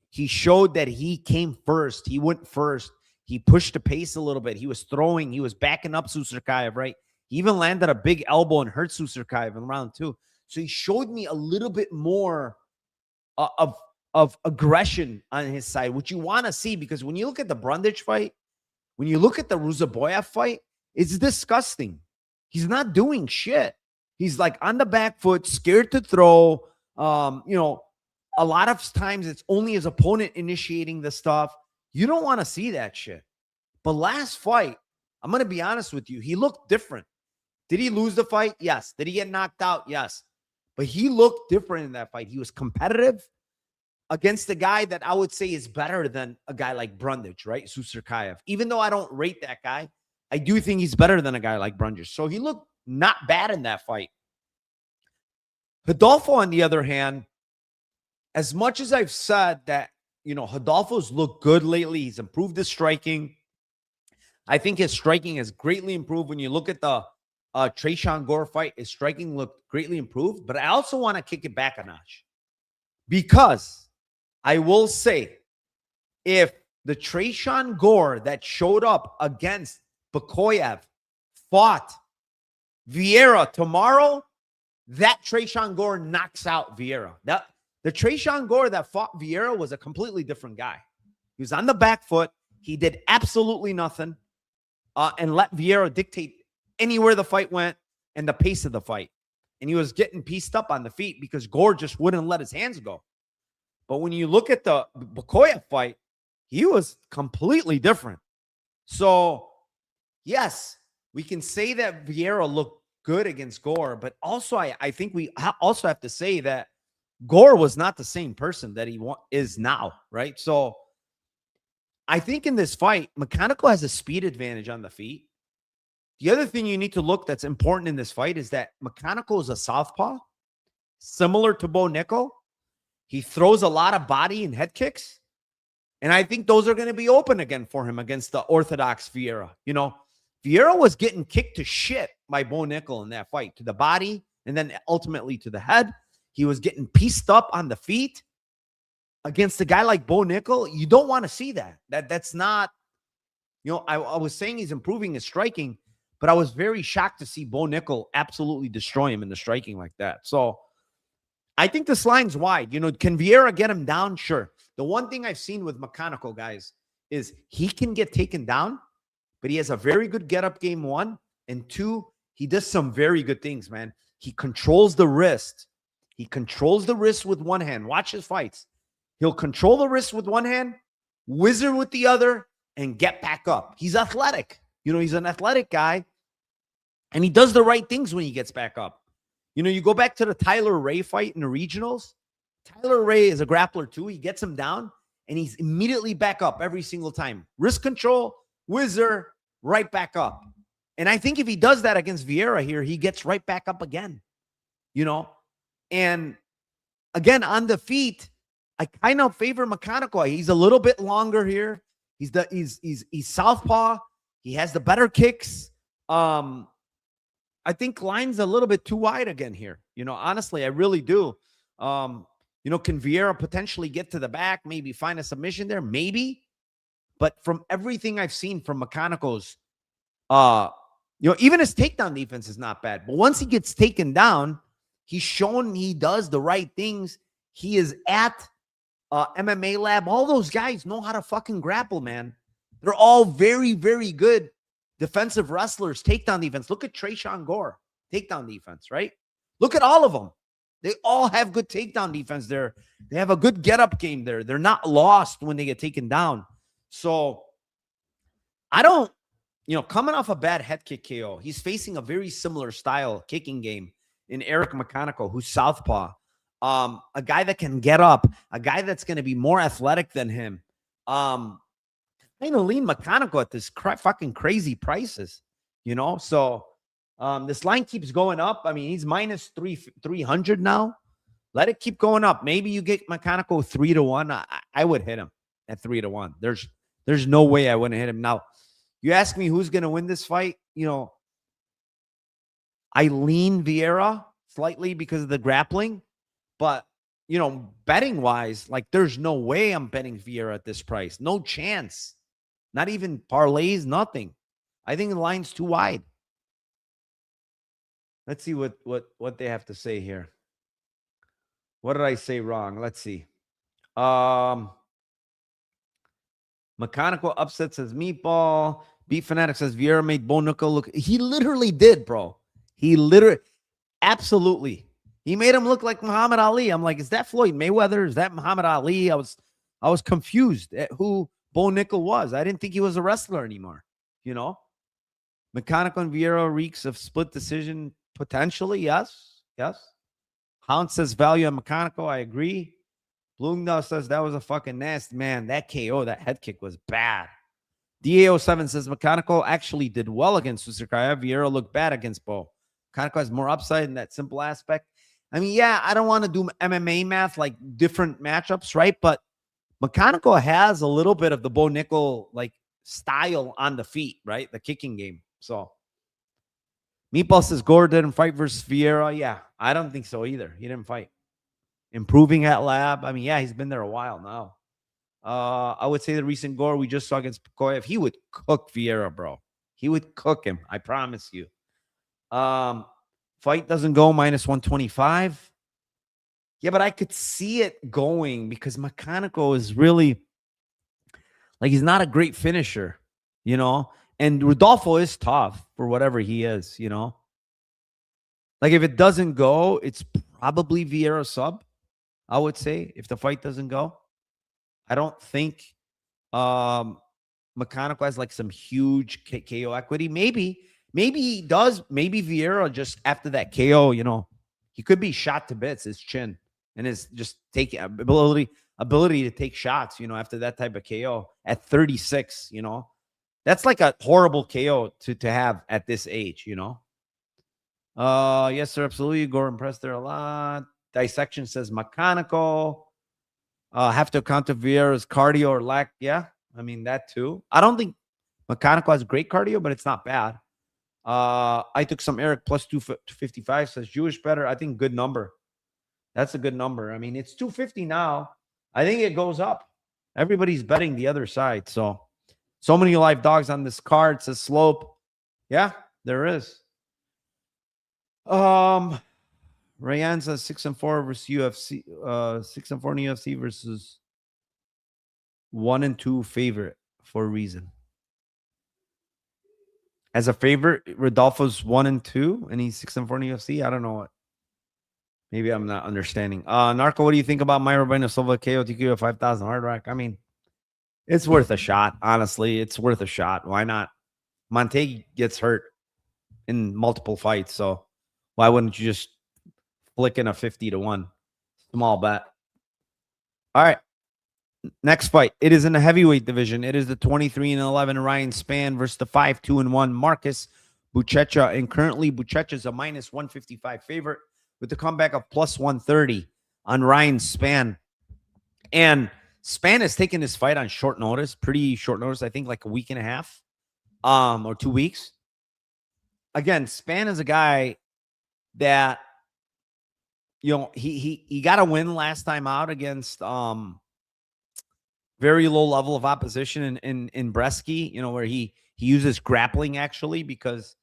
He showed that he came first. He went first. He pushed the pace a little bit. He was throwing. He was backing up Susurkayev, right? He even landed a big elbow and hurt Susurkayev in round 2. So he showed me a little bit more of aggression on his side, which you want to see because when you look at the Brundage fight, when you look at the Ruzaboyev fight, it's disgusting. He's not doing shit. He's like on the back foot, scared to throw. You know, a lot of times it's only his opponent initiating the stuff. You don't want to see that shit. But last fight, I'm going to be honest with you, he looked different. Did he lose the fight? Yes. Did he get knocked out? Yes. But he looked different in that fight. He was competitive against a guy that I would say is better than a guy like Brundage, right? Susurkayev. Even though I don't rate that guy, I do think he's better than a guy like Brundage. So he looked not bad in that fight. Rodolfo, on the other hand, as much as I've said that, you know, Rodolfo's looked good lately. He's improved his striking. I think his striking has greatly improved. When you look at the Tresean Gore fight, his striking looked greatly improved. But I also want to kick it back a notch. Because I will say, if the Tresean Gore that showed up against Buchecha fought Vieira tomorrow, that Tresean Gore knocks out Vieira. The Tresean Gore that fought Vieira was a completely different guy. He was on the back foot. He did absolutely nothing and let Vieira dictate anywhere the fight went and the pace of the fight. And he was getting pieced up on the feet because Gore just wouldn't let his hands go. But when you look at the Buchecha fight, he was completely different. So, yes, we can say that Vieira looked good against Gore, but also I think we also have to say that Gore was not the same person that he is now, right? So I think in this fight, McConico has a speed advantage on the feet. The other thing you need to look that's important in this fight is that McConico is a southpaw, similar to Bo Nickel. He throws a lot of body and head kicks. And I think those are going to be open again for him against the orthodox Vieira. You know, Vieira was getting kicked to shit by Bo Nickel in that fight, to the body and then ultimately to the head. He was getting pieced up on the feet against a guy like Bo Nickel. You don't want to see that. That's not, you know, I was saying he's improving his striking, but I was very shocked to see Bo Nickel absolutely destroy him in the striking like that. So I think this line's wide. You know, can Vieira get him down? Sure. The one thing I've seen with McConico, guys, is he can get taken down, but he has a very good get-up game, 1. And 2, he does some very good things, man. He controls the wrist. He controls the wrist with one hand. Watch his fights. He'll control the wrist with one hand, whizzer with the other, and get back up. He's athletic. You know, he's an athletic guy, and he does the right things when he gets back up. You know, you go back to the Tyler Ray fight in the regionals. Tyler Ray is a grappler too. He gets him down, and he's immediately back up every single time. Wrist control, whizzer, right back up. And I think if he does that against Vieira here, he gets right back up again. You know? And again, on the feet, I kind of favor McConico. He's a little bit longer here. He's southpaw. He has the better kicks. I think line's a little bit too wide again here. You know, honestly, I really do. You know, can Vieira potentially get to the back, maybe find a submission there? Maybe. But from everything I've seen from McConico's, you know, even his takedown defense is not bad. But once he gets taken down, He's shown he does the right things. He is at MMA Lab. All those guys know how to fucking grapple, man. They're all very, very good defensive wrestlers, takedown defense. Look at Trayshawn Gore, takedown defense, right? Look at all of them. They all have good takedown defense there. They have a good get-up game there. They're not lost when they get taken down. So I don't, coming off a bad head kick KO, he's facing a very similar style kicking game in Eric McConico, who's southpaw. A guy that can get up, a guy that's going to be more athletic than him. Kind of lean McConico at this fucking crazy prices, So this line keeps going up. I mean, he's minus 300 now. Let it keep going up. Maybe you get McConico 3-1. I would hit him at 3-1. There's no way I wouldn't hit him. Now, you ask me who's going to win this fight. I lean Vieira slightly because of the grappling. But, betting wise, like there's no way I'm betting Vieira at this price. No chance. Not even parlays, nothing. I think the line's too wide. Let's see what they have to say here. What did I say wrong? Let's see. McConico upset says Meatball. Beat Fanatic says Vieira made Bo Nickel look. He literally did, bro. Absolutely. He made him look like Muhammad Ali. I'm like, is that Floyd Mayweather? Is that Muhammad Ali? I was confused at who Bo Nickel was. I didn't think he was a wrestler anymore. McConico and Vieira reeks of split decision potentially. Yes. Hound says value on McConico. I agree. Bloomdahl says that was a fucking nasty, man. That KO, that head kick was bad. DA07 says McConico actually did well against Susukaya. Vieira looked bad against Bo. McConico has more upside in that simple aspect. I mean, yeah, I don't want to do MMA math like different matchups, right? But McConico has a little bit of the Bo Nickel like style on the feet, right? The kicking game. So Meatball says Gore didn't fight versus Vieira. Yeah, I don't think so either. He didn't fight. Improving at lab. I mean, yeah, he's been there a while now. I would say the recent Gore we just saw against Pokoyev, he would cook Vieira, bro. He would cook him. I promise you. Fight doesn't go minus 125. Yeah, but I could see it going because McConico is really like he's not a great finisher, and Rodolfo is tough for whatever he is, Like if it doesn't go, it's probably Vieira sub, I would say, if the fight doesn't go. I don't think McConico has like some huge KO equity. Maybe he does. Maybe Vieira just after that KO, he could be shot to bits, his chin, and his just take ability to take shots, after that type of KO at 36, that's like a horrible KO to have at this age, Yes, sir, absolutely. Gore impressed there a lot. Dissection says McConico. Have to account to Vieira's cardio or lack. Yeah, I mean that too. I don't think McConico has great cardio, but it's not bad. I took some Eric plus 255. Says Jewish better. I think good number. That's a good number. I mean, it's 250 now. I think it goes up. Everybody's betting the other side. So many live dogs on this card. Says Slope. Yeah, there is. Rayan says 6-4 versus UFC. 6-4 in UFC versus 1-2 favorite for a reason. As a favorite, Rodolfo's 1-2, and he's 6-4 in UFC. I don't know what. Maybe I'm not understanding. Narco, what do you think about Mayra Bueno Silva KO TKO 5,000 Hard Rock? I mean, it's worth a shot. Honestly, it's worth a shot. Why not? Montague gets hurt in multiple fights, so why wouldn't you just flick in a 50-1 small bet? All right. Next fight. It is in the heavyweight division. It is the 23-11 Ryan Spann versus the 5-2-1 Marcus Buchecha. And currently, Buchecha is a minus 155 favorite with the comeback of plus 130 on Ryan Spann. And Spann has taken this fight on short notice, pretty short notice, I think like a week and a half or 2 weeks. Again, Spann is a guy that, he got a win last time out against very low level of opposition in Bresky, where he uses grappling actually because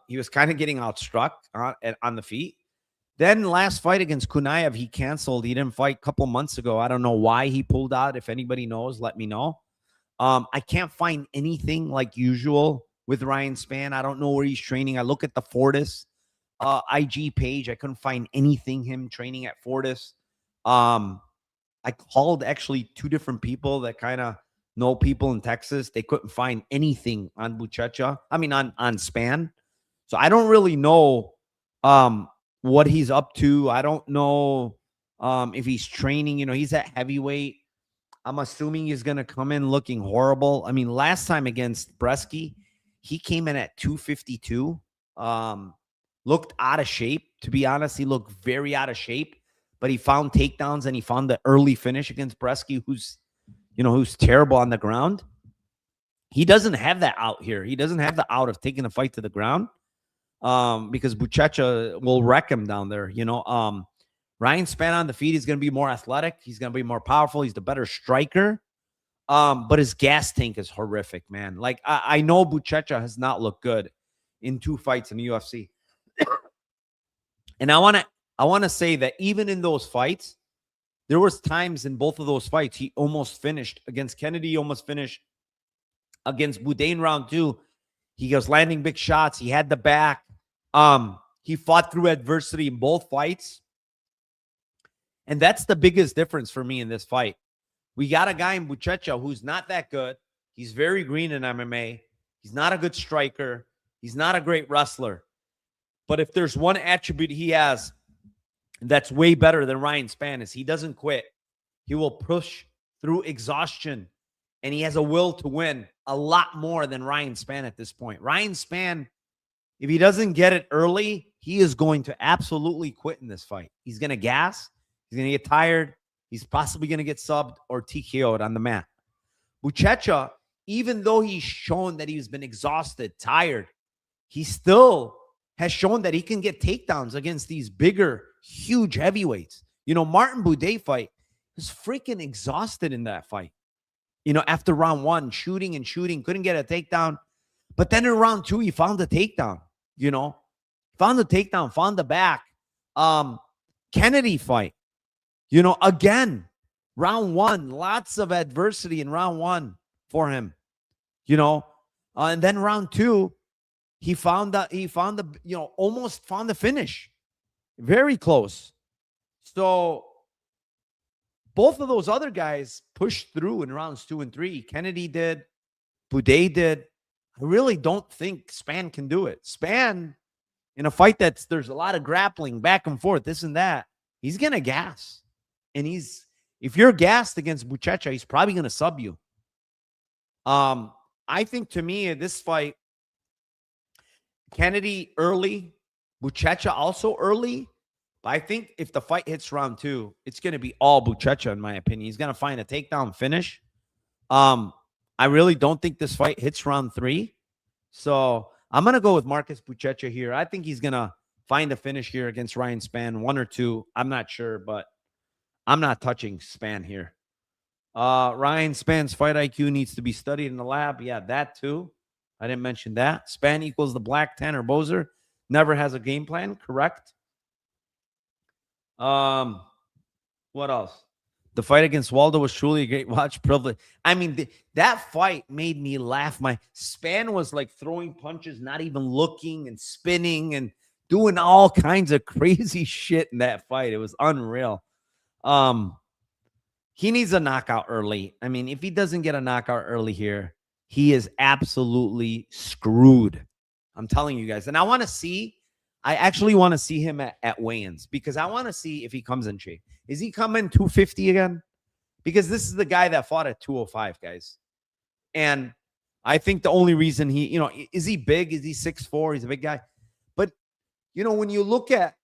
he was kind of getting outstruck on the feet. Then last fight against Kunaev, he canceled. He didn't fight a couple months ago. I don't know why he pulled out. If anybody knows, let me know. I can't find anything like usual with Ryan Spann. I don't know where he's training. I look at the Fortis IG page. I couldn't find anything him training at Fortis. I called actually 2 different people that kind of know people in Texas. They couldn't find anything on Buchecha. I mean, on Spann. So I don't really know what he's up to. I don't know if he's training. You know, he's at heavyweight. I'm assuming he's going to come in looking horrible. I mean, last time against Bresky, he came in at 252. Looked out of shape. To be honest, he looked very out of shape. But he found takedowns and he found the early finish against Bresky, who's terrible on the ground. He doesn't have that out here. He doesn't have the out of taking a fight to the ground because Buchecha will wreck him down there. Ryan Spann on the feet is going to be more athletic. He's going to be more powerful. He's the better striker. But his gas tank is horrific, man. Like, I know Buchecha has not looked good in 2 fights in the UFC. And I want to say that even in those fights, there was times in both of those fights he almost finished. Against Kennedy, he almost finished. Against Boudin round 2, he was landing big shots. He had the back. He fought through adversity in both fights. And that's the biggest difference for me in this fight. We got a guy in Buchecha who's not that good. He's very green in MMA. He's not a good striker. He's not a great wrestler. But if there's one attribute he has that's way better than Ryan Spann is he doesn't quit. He will push through exhaustion, and he has a will to win a lot more than Ryan Spann at this point. Ryan Spann, if he doesn't get it early, he is going to absolutely quit in this fight. He's going to gas. He's going to get tired. He's possibly going to get subbed or TKO'd on the mat. Buchecha, even though he's shown that he's been exhausted, tired, he still has shown that he can get takedowns against these bigger, huge heavyweights. Martin Buday fight was freaking exhausted in that fight. After round 1, shooting, couldn't get a takedown. But then in round 2, he found the takedown, found the takedown, found the back. Kennedy fight, again, round 1, lots of adversity in round 1 for him, and then round 2, he found almost found the finish. Very close. So both of those other guys pushed through in rounds 2 and 3. Kennedy did. Boudet did. I really don't think Spann can do it. Spann, in a fight there's a lot of grappling back and forth, this and that, he's going to gas. And if you're gassed against Buchecha, he's probably going to sub you. I think, to me, this fight, Kennedy early, Buchecha also early. But I think if the fight hits round 2, it's going to be all Buchecha, in my opinion. He's going to find a takedown finish. I really don't think this fight hits round 3. So I'm going to go with Marcus Buchecha here. I think he's going to find a finish here against Ryan Spann, 1 or 2. I'm not sure, but I'm not touching Spann here. Ryan Spann's fight IQ needs to be studied in the lab. Yeah, that too. I didn't mention that. Spann equals the black Tanner Bozer. Never has a game plan. Correct. What else? The fight against Waldo was truly a great watch privilege. I mean, that fight made me laugh. My Spann was like throwing punches, not even looking, and spinning and doing all kinds of crazy shit in that fight. It was unreal. He needs a knockout early. I mean, if he doesn't get a knockout early here, he is absolutely screwed. I'm telling you guys. And I actually want to see him at weigh-ins, because I want to see if he comes in shape. Is he coming 250 again? Because this is the guy that fought at 205, guys. And I think the only reason is he big? Is he 6'4"? He's a big guy. But, when you look at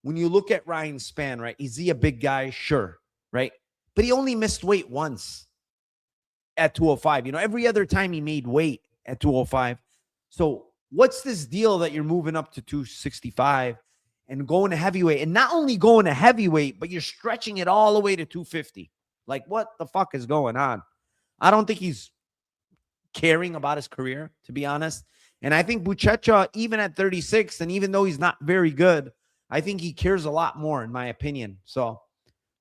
Ryan Spann, right? Is he a big guy? Sure, right? But he only missed weight once at 205. Every other time he made weight at 205. So what's this deal that you're moving up to 265 and going to heavyweight? And not only going to heavyweight, but you're stretching it all the way to 250. Like, what the fuck is going on? I don't think he's caring about his career, to be honest. And I think Buchecha, even at 36, and even though he's not very good, I think he cares a lot more, in my opinion. So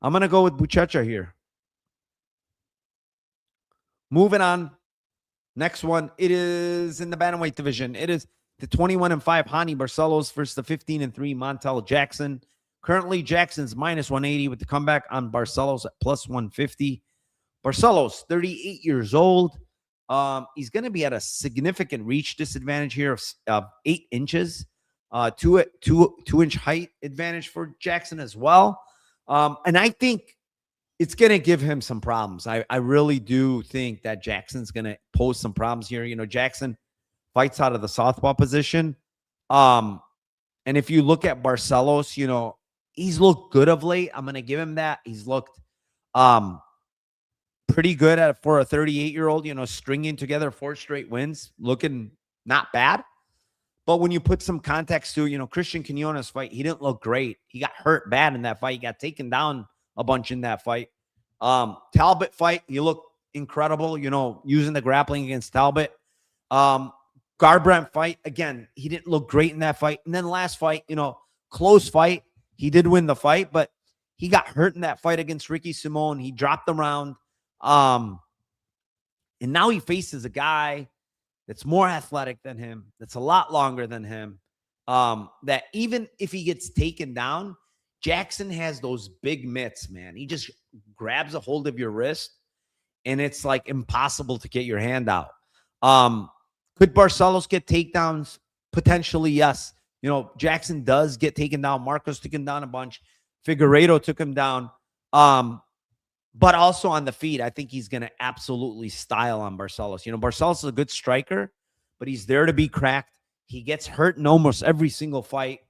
I'm going to go with Buchecha here. Moving on. Next one. It is in the bantamweight division. It is the 21-5 Hani Barcelos versus the 15-3 Montel Jackson. Currently, Jackson's minus 180 with the comeback on Barcelos at plus 150. Barcelos, 38 years old. He's going to be at a significant reach disadvantage here of 8 inches. 2-inch height advantage for Jackson as well. And I think it's going to give him some problems. I really do think that Jackson's going to pose some problems here. You know, Jackson fights out of the southpaw position. And if you look at Barcelos, you know, he's looked good of late. I'm going to give him that. He's looked pretty good for a 38-year-old, you know, stringing together 4 straight wins, looking not bad. But when you put some context to, you know, Christian Quinones fight, he didn't look great. He got hurt bad in that fight. He got taken down a bunch in that fight. Talbot fight, he looked incredible, you know, using the grappling against Talbot. Garbrandt fight, again, he didn't look great in that fight. And then last fight, you know, close fight. He did win the fight, but he got hurt in that fight against Ricky Simon. He dropped the round. And now he faces a guy that's more athletic than him, that's a lot longer than him, that even if he gets taken down, Jackson has those big mitts, man. He just grabs a hold of your wrist, and it's like impossible to get your hand out. Could Barcelos get takedowns? Potentially, yes. You know, Jackson does get taken down. Marcos took him down a bunch. Figueiredo took him down. But also on the feet, I think he's going to absolutely style on Barcelos. You know, Barcelos is a good striker, but he's there to be cracked. He gets hurt in almost every single fight.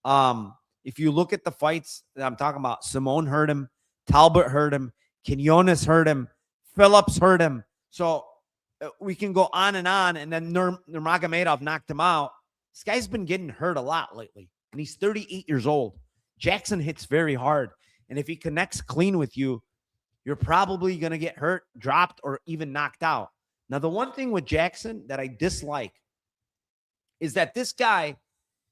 If you look at the fights that I'm talking about, Simone hurt him, Talbot hurt him, Quinones hurt him, Phillips hurt him. So we can go on, and then Nurmagomedov knocked him out. This guy's been getting hurt a lot lately, and he's 38 years old. Jackson hits very hard, and if he connects clean with you, you're probably going to get hurt, dropped, or even knocked out. Now, the one thing with Jackson that I dislike is that this guy,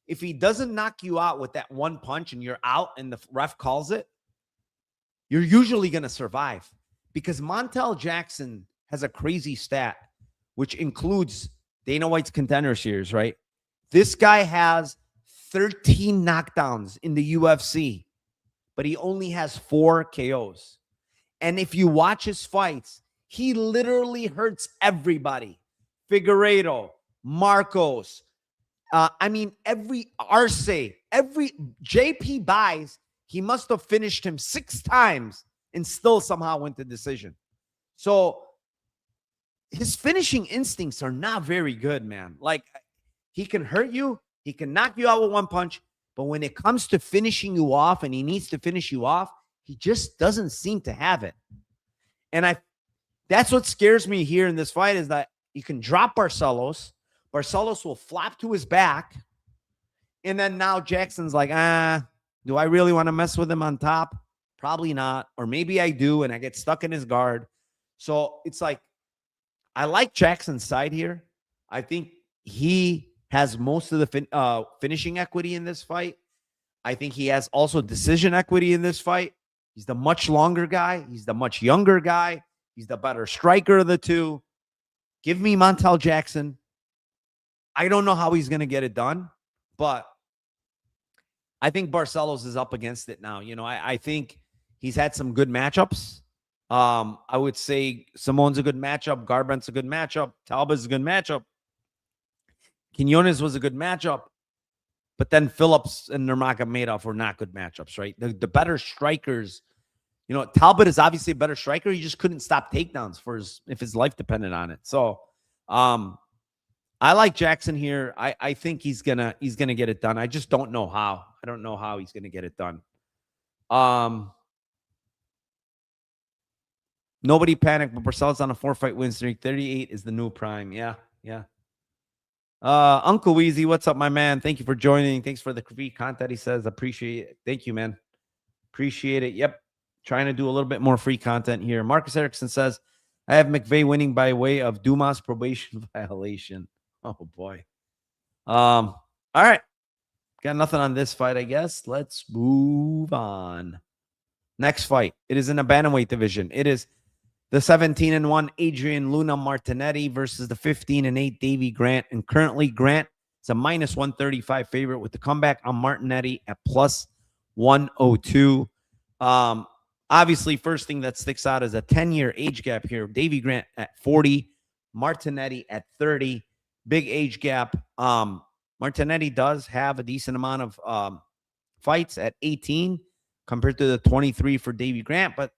if he doesn't knock you out with that one punch and you're out and the ref calls it, you're usually going to survive, because Montel Jackson has a crazy stat, which includes Dana White's Contender Series, right? This guy has 13 knockdowns in the UFC, but he only has 4 KOs. And if you watch his fights, he literally hurts everybody. Figueiredo, Marcos, every Arce, every JP buys, he must have finished him 6 times and still somehow went to decision. So his finishing instincts are not very good, man. Like, he can hurt you, he can knock you out with one punch, but when it comes to finishing you off and he needs to finish you off, he just doesn't seem to have it. And that's what scares me here in this fight, is that you can drop Barcelos. Barcelos will flop to his back. And then now Jackson's like, do I really want to mess with him on top? Probably not. Or maybe I do, and I get stuck in his guard. So it's like, I like Jackson's side here. I think he has most of the finishing equity in this fight. I think he has also decision equity in this fight. He's the much longer guy. He's the much younger guy. He's the better striker of the two. Give me Montel Jackson. I don't know how he's going to get it done, but I think Barcelos is up against it now. You know, I think he's had some good matchups. I would say Simone's a good matchup. Garbrandt's a good matchup. Talbot's a good matchup. Quinones was a good matchup. But then Phillips and Nurmagomedov were not good matchups, right? The better strikers, you know, Talbot is obviously a better striker. He just couldn't stop takedowns if his life depended on it. So I like Jackson here. I think he's gonna get it done. I just don't know how. I don't know how he's gonna get it done. Nobody panic, but Barcelos on a 4-fight win streak. 38 is the new prime. Yeah. Uncle Weezy, what's up, my man? Thank you for joining. Thanks for the free content, he says. Appreciate it. Thank you, man. Appreciate it. Yep. Trying to do a little bit more free content here. Marcus Erickson says, I have McVey winning by way of Dumas probation violation. Oh, boy. All right. Got nothing on this fight, I guess. Let's move on. Next fight. It is in the bantamweight division. It is the 17-1 Adrian Luna Martinetti versus the 15-8 Davy Grant. And currently, Grant is a minus 135 favorite with the comeback on Martinetti at plus 102. Obviously, first thing that sticks out is a 10-year age gap here. Davy Grant at 40, Martinetti at 30. Big age gap. Martinetti does have a decent amount of fights at 18 compared to the 23 for Davy Grant. But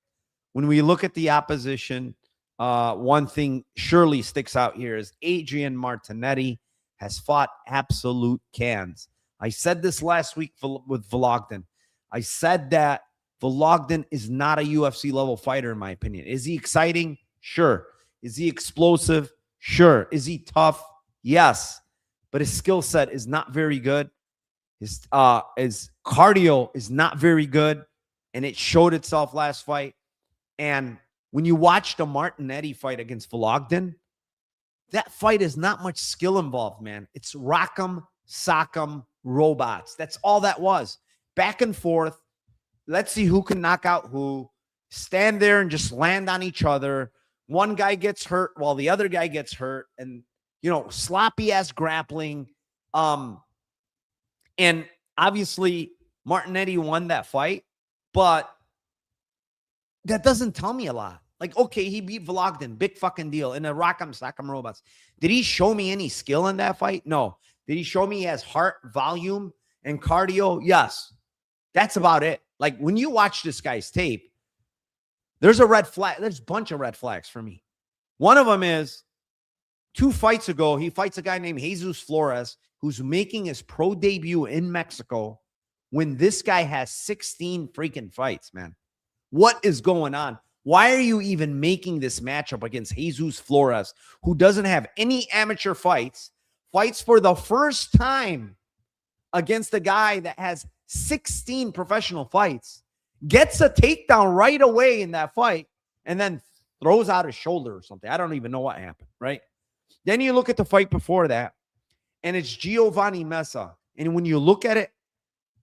when we look at the opposition, one thing surely sticks out here is Adrian Martinetti has fought absolute cans. I said this last week with Vologden. I said that Vologden is not a UFC level fighter, in my opinion. Is he exciting? Sure. Is he explosive? Sure. Is he tough? Yes. But his skill set is not very good. His cardio is not very good. And it showed itself last fight. And when you watch the Martinetti fight against Vologden, that fight is not much skill involved, man. It's rock'em, sock'em, robots. That's all that was. Back and forth. Let's see who can knock out who. Stand there and just land on each other. One guy gets hurt while the other guy gets hurt. And, you know, sloppy-ass grappling. And obviously, Martinetti won that fight. But that doesn't tell me a lot. Like, okay, he beat Vologden. Big fucking deal. In a rock'em, sock'em, robots. Did he show me any skill in that fight? No. Did he show me he has heart, volume, and cardio? Yes. That's about it. Like, when you watch this guy's tape, there's a red flag. There's a bunch of red flags for me. One of them is 2 fights ago, he fights a guy named Jesus Flores, who's making his pro debut in Mexico when this guy has 16 freaking fights, man. What is going on? Why are you even making this matchup against Jesus Flores, who doesn't have any amateur fights, fights for the first time against a guy that has 16 professional fights, gets a takedown right away in that fight, and then throws out his shoulder or something? I don't even know what happened, right? Then you look at the fight before that, and it's Giovanni Mesa. And when you look at it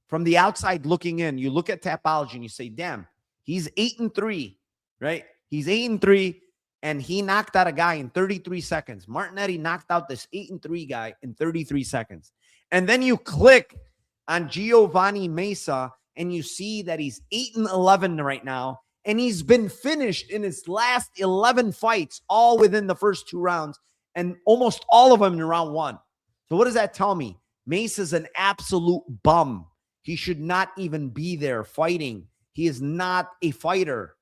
from the outside looking in, you look at Tapology and you say, damn, he's 8-3, right? He's 8-3, and he knocked out a guy in 33 seconds. Martinetti knocked out this 8-3 guy in 33 seconds. And then you click on Giovanni Mesa, and you see that he's 8-11 right now, and he's been finished in his last 11 fights, all within the first 2 rounds, and almost all of them in round 1. So what does that tell me? Mesa's an absolute bum. He should not even be there fighting. He is not a fighter.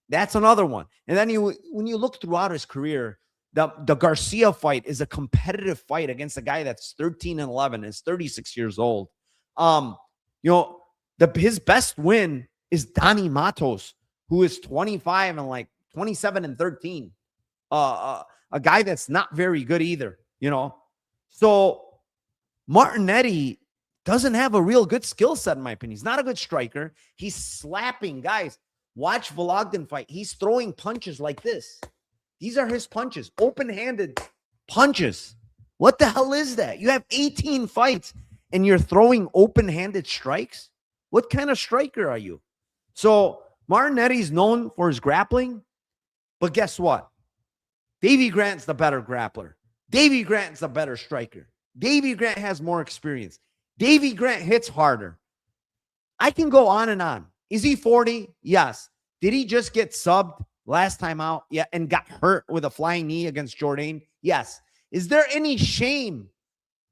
That's another one. And then when you look throughout his career, the Garcia fight is a competitive fight against a guy that's 13-11, is 36 years old. His best win is Donnie Matos, who is 25 and like 27-13. A guy that's not very good either, you know. So Martinetti doesn't have a real good skill set, in my opinion. He's not a good striker. He's slapping guys. Watch Vologden fight. He's throwing punches like this. These are his punches, open-handed punches. What the hell is that? You have 18 fights and you're throwing open-handed strikes? What kind of striker are you? So Martinetti's known for his grappling, but guess what? Davy Grant's the better grappler. Davy Grant's the better striker. Davy Grant has more experience. Davy Grant hits harder. I can go on and on. Is he 40? Yes. Did he just get subbed last time out? Yeah. And got hurt with a flying knee against Jourdain? Yes. Is there any shame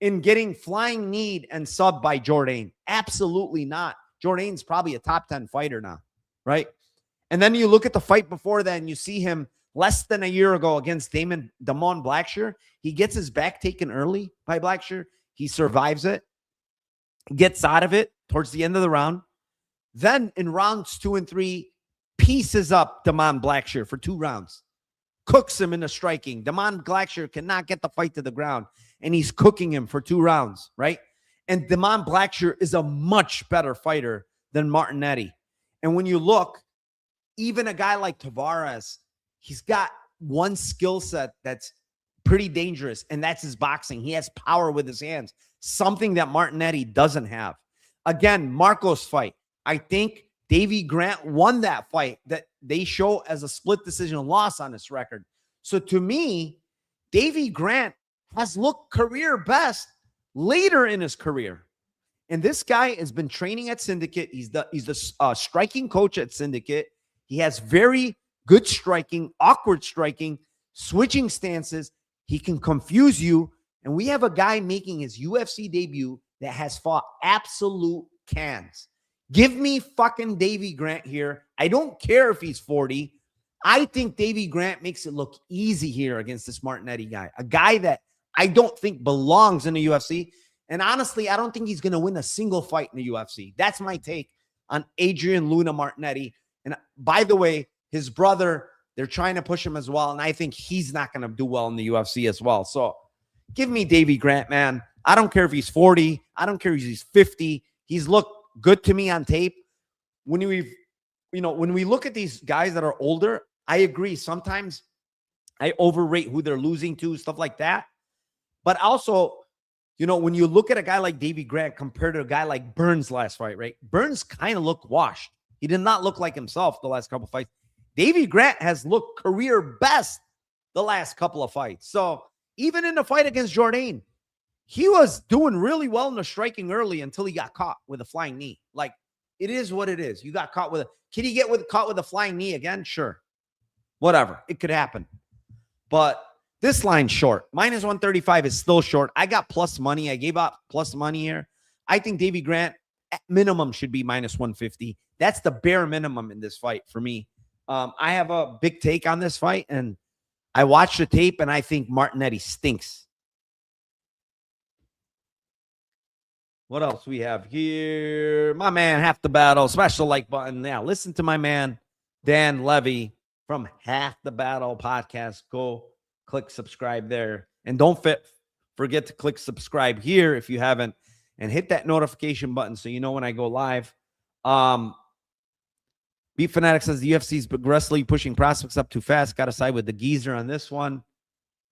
in getting flying kneed and subbed by Jourdain? Absolutely not. Jourdain's probably a top 10 fighter now, right? And then you look at the fight before that and you see him less than a year ago against Dumont Blackshear. He gets his back taken early by Blackshear. He survives it, gets out of it towards the end of the round. Then in rounds 2 and 3, pieces up Dumont Blackshear for 2 rounds. Cooks him in the striking. Dumont Blackshear cannot get the fight to the ground, and he's cooking him for 2 rounds, right? And Dumont Blackshear is a much better fighter than Martinetti. And when you look, even a guy like Tavares, he's got one skill set that's pretty dangerous, and that's his boxing. He has power with his hands, something that Martinetti doesn't have. Again, Marco's fight. I think Davy Grant won that fight that they show as a split decision loss on his record. So to me, Davy Grant has looked career best later in his career. And this guy has been training at Syndicate. He's the striking coach at Syndicate. He has very good striking, awkward striking, switching stances. He can confuse you. And we have a guy making his UFC debut that has fought absolute cans. Give me fucking Davy Grant here. I don't care if he's 40. I think Davy Grant makes it look easy here against this Martinetti guy, a guy that I don't think belongs in the UFC. And honestly, I don't think he's going to win a single fight in the UFC. That's my take on Adrian Luna Martinetti. And by the way, his brother, they're trying to push him as well. And I think he's not going to do well in the UFC as well. So give me Davy Grant, man. I don't care if he's 40. I don't care if he's 50. He's looked good to me on tape. When we look at these guys that are older, I agree. Sometimes I overrate who they're losing to, stuff like that. But also, when you look at a guy like Davy Grant compared to a guy like Burns last fight, right? Burns kind of looked washed. He did not look like himself the last couple of fights. Davy Grant has looked career best the last couple of fights. So even in the fight against Jourdain, he was doing really well in the striking early until he got caught with a flying knee. Like, it is what it is. You got caught with can he get caught with a flying knee again? Sure. Whatever. It could happen. But this line's short. Minus 135 is still short. I got plus money. I gave up plus money here. I think Davy Grant at minimum should be minus 150. That's the bare minimum in this fight for me. I have a big take on this fight, and I watched the tape, and I think Martinetti stinks. What else we have here? My man, Half the Battle, smash the like button. Now, listen to my man, Dan Levy from Half the Battle podcast. Go click subscribe there. And don't forget to click subscribe here if you haven't, and hit that notification button so you know when I go live. Beat Fanatic says the UFC's aggressively pushing prospects up too fast. Got to side with the geezer on this one.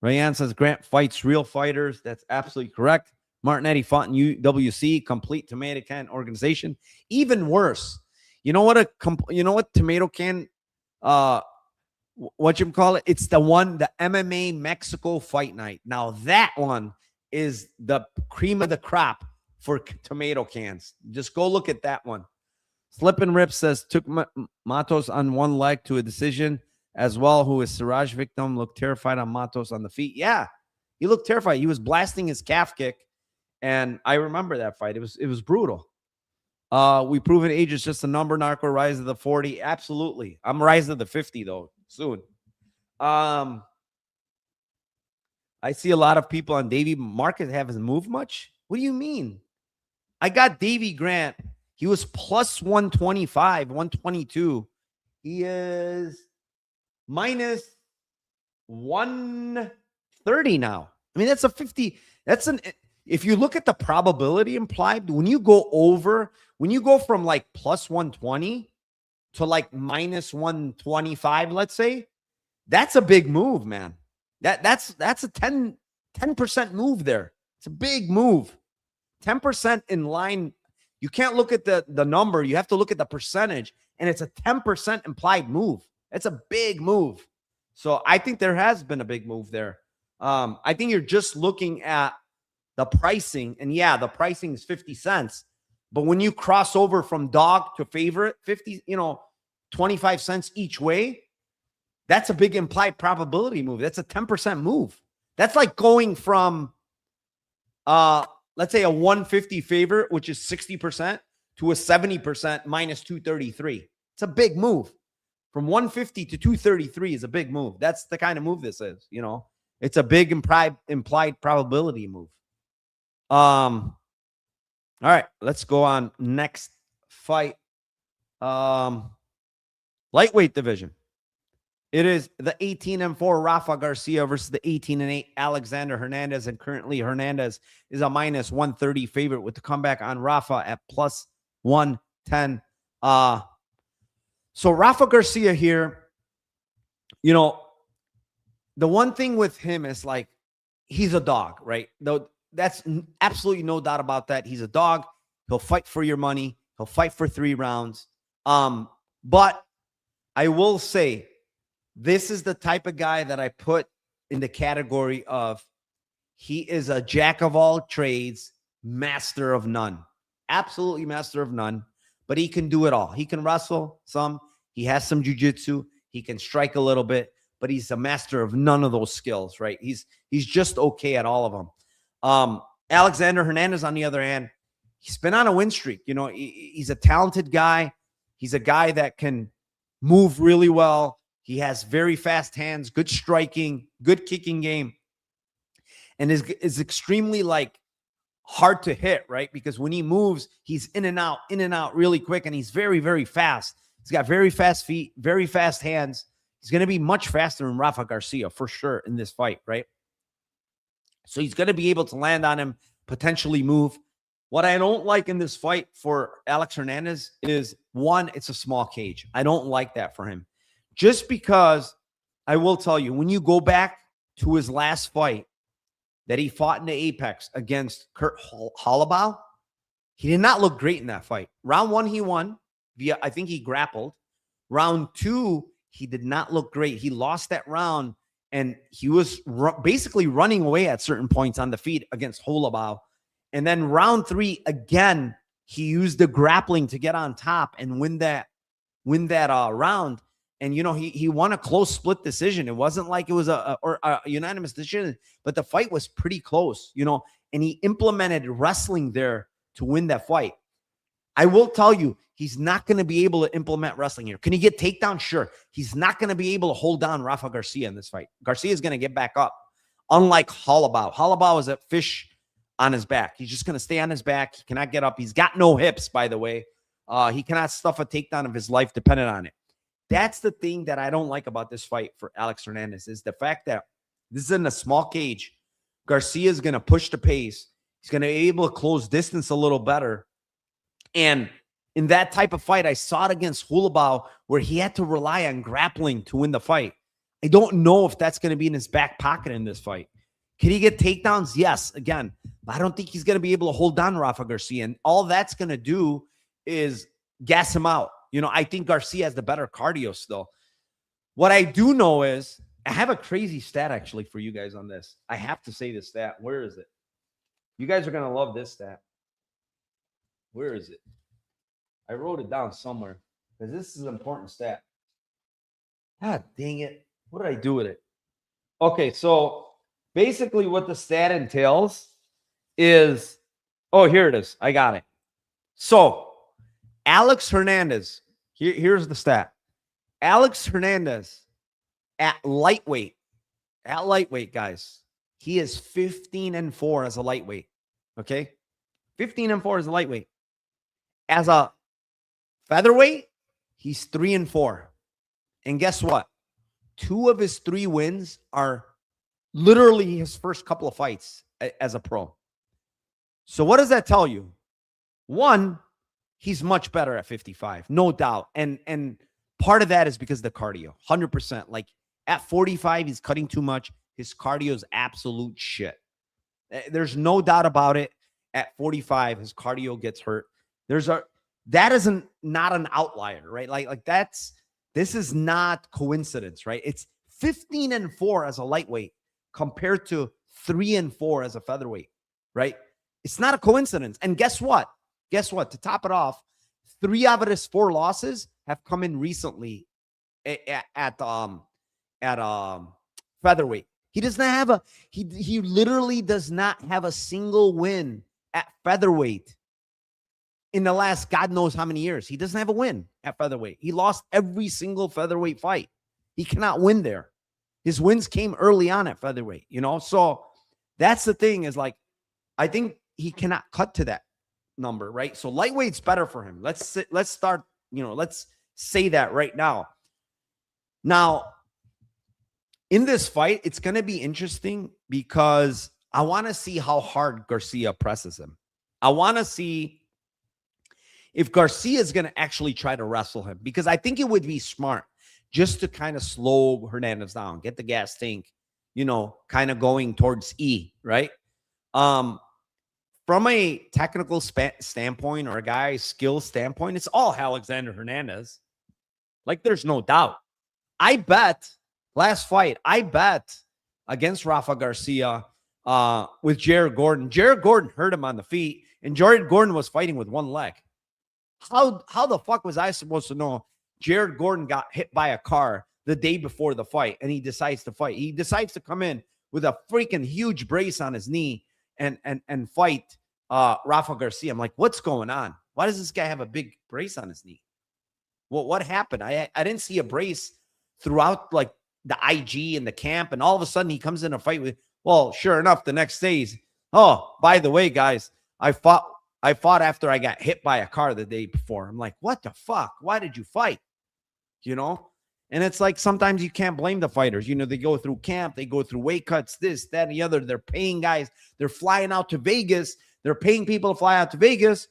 Rayan says Grant fights real fighters. That's absolutely correct. Martinetti fought in UWC, complete tomato can organization. Even worse. You know what tomato can, what you call it? It's the MMA Mexico fight night. Now that one is the cream of the crop for tomato cans. Just go look at that one. Slip and Rip says took Matos on one leg to a decision as well, who is Siraj victim, looked terrified on Matos on the feet. Yeah, he looked terrified. He was blasting his calf kick. And I remember that fight. It was brutal. We proven age is just a number, Narco. Rise of the 40. Absolutely. I'm rise of the 50, though, soon. I see a lot of people on Davy. Market haven't moved much. What do you mean? I got Davy Grant. He was plus 125, 122. He is minus 130 now. I mean, that's a 50. If you look at the probability implied, when you go from like plus 120 to like minus 125, let's say, that's a big move, man. That's a 10% move there. It's a big move. 10% in line. You can't look at the number. You have to look at the percentage, and it's a 10% implied move. It's a big move. So I think there has been a big move there. I think you're just looking at the pricing, and yeah, the pricing is 50 cents. But when you cross over from dog to favorite, 25 cents each way, that's a big implied probability move. That's a 10% move. That's like going from, let's say a 150 favorite, which is 60%, to a 70% minus 233. It's a big move. From 150 to 233 is a big move. That's the kind of move this is, It's a big implied probability move. All right, let's go on next fight. Lightweight division. It is the 18-4 Rafa Garcia versus the 18-8 Alexander Hernandez, and currently Hernandez is a minus 130 favorite with the comeback on Rafa at plus 110. So Rafa Garcia here, the one thing with him is like he's a dog, right? Though that's absolutely no doubt about that. He's a dog. He'll fight for your money. He'll fight for 3 rounds. But I will say, this is the type of guy that I put in the category of he is a jack of all trades, master of none. Absolutely master of none, but he can do it all. He can wrestle some. He has some jiu-jitsu. He can strike a little bit, but he's a master of none of those skills, right? He's just okay at all of them. Alexander Hernandez, on the other hand, he's been on a win streak. You know, he's a talented guy. He's a guy that can move really well. He has very fast hands, good striking, good kicking game, and is extremely like hard to hit, right? Because when he moves, he's in and out really quick, and he's very, very fast. He's got very fast feet, very fast hands. He's going to be much faster than Rafa Garcia for sure in this fight, right? So he's going to be able to land on him, potentially move. What I don't like in this fight for Alex Hernandez is, one, it's a small cage. I don't like that for him. Just because I will tell you, when you go back to his last fight that he fought in the Apex against Kurt Holobaugh, he did not look great in that fight. Round 1, he won via, I think he grappled. Round 2, he did not look great. He lost that round, and he was basically running away at certain points on the feet against Holobaugh. And then round 3, again, he used the grappling to get on top and win that round. And, you know, he won a close split decision. It wasn't like it was a unanimous decision, but the fight was pretty close, you know, and he implemented wrestling there to win that fight. I will tell you, he's not going to be able to implement wrestling here. Can he get takedown? Sure. He's not going to be able to hold down Rafa Garcia in this fight. Garcia is going to get back up, unlike Holobaugh. Holobaugh is a fish on his back. He's just going to stay on his back. He cannot get up. He's got no hips, by the way. He cannot stuff a takedown of his life dependent on it. That's the thing that I don't like about this fight for Alex Hernandez, is the fact that this is in a small cage. Garcia is going to push the pace. He's going to be able to close distance a little better. And in that type of fight, I saw it against Holobaugh where he had to rely on grappling to win the fight. I don't know if that's going to be in his back pocket in this fight. Can he get takedowns? Yes, again. But I don't think he's going to be able to hold down Rafa Garcia. And all that's going to do is gas him out. You know, I think Garcia has the better cardio still. What I do know is, I have a crazy stat actually for you guys on this. I have to say this stat. Where is it? You guys are going to love this stat. Where is it? I wrote it down somewhere because this is an important stat. God dang it. What did I do with it? Okay, so basically what the stat entails is, oh, here it is. I got it. So Alex Hernandez, here's the stat. Alex Hernandez at lightweight, guys, he is 15-4 as a lightweight. Okay? 15-4 as a lightweight. As a featherweight, he's 3-4. And guess what? 2 of his 3 wins are literally his first couple of fights as a pro. So what does that tell you? One, he's much better at 55, no doubt. And part of that is because of the cardio, 100%. Like at 45, he's cutting too much. His cardio is absolute shit. There's no doubt about it. At 45, his cardio gets hurt. That isn't not an outlier, right? Like this is not coincidence, right? It's 15-4 as a lightweight compared to 3-4 as a featherweight, right? It's not a coincidence. And guess what? To top it off, 3 out of his 4 losses have come in recently at featherweight. He does not have he literally does not have a single win at featherweight in the last God knows how many years. He doesn't have a win at featherweight. He lost every single featherweight fight. He cannot win there. His wins came early on at featherweight, you know? So that's the thing, is like, I think he cannot cut to that number, right? So lightweight's better for him. Let's start, let's say that right now. Now, in this fight, it's going to be interesting because I want to see how hard Garcia presses him. I want to see if Garcia is going to actually try to wrestle him, because I think it would be smart just to kind of slow Hernandez down, get the gas tank, you know, kind of going towards E, right? From a technical standpoint or a guy's skill standpoint, it's all Alexander Hernandez. Like, there's no doubt. I bet last fight, I bet against Rafa Garcia with Jared Gordon. Jared Gordon hurt him on the feet, and Jared Gordon was fighting with one leg. How the fuck was I supposed to know Jared Gordon got hit by a car the day before the fight and he decides to fight? He decides to come in with a freaking huge brace on his knee and fight Rafa Garcia. I'm like, what's going on? Why does this guy have a big brace on his knee? Well, what happened? I didn't see a brace throughout like the IG and the camp, and all of a sudden he comes in a fight with, well, sure enough, the next day he's, oh, by the way, guys, I fought after I got hit by a car the day before. I'm like, what the fuck? Why did you fight? You know? And it's like, sometimes you can't blame the fighters. You know, they go through camp, they go through weight cuts, this, that, and the other. They're paying guys. They're flying out to Vegas. They're paying people to fly out to Vegas.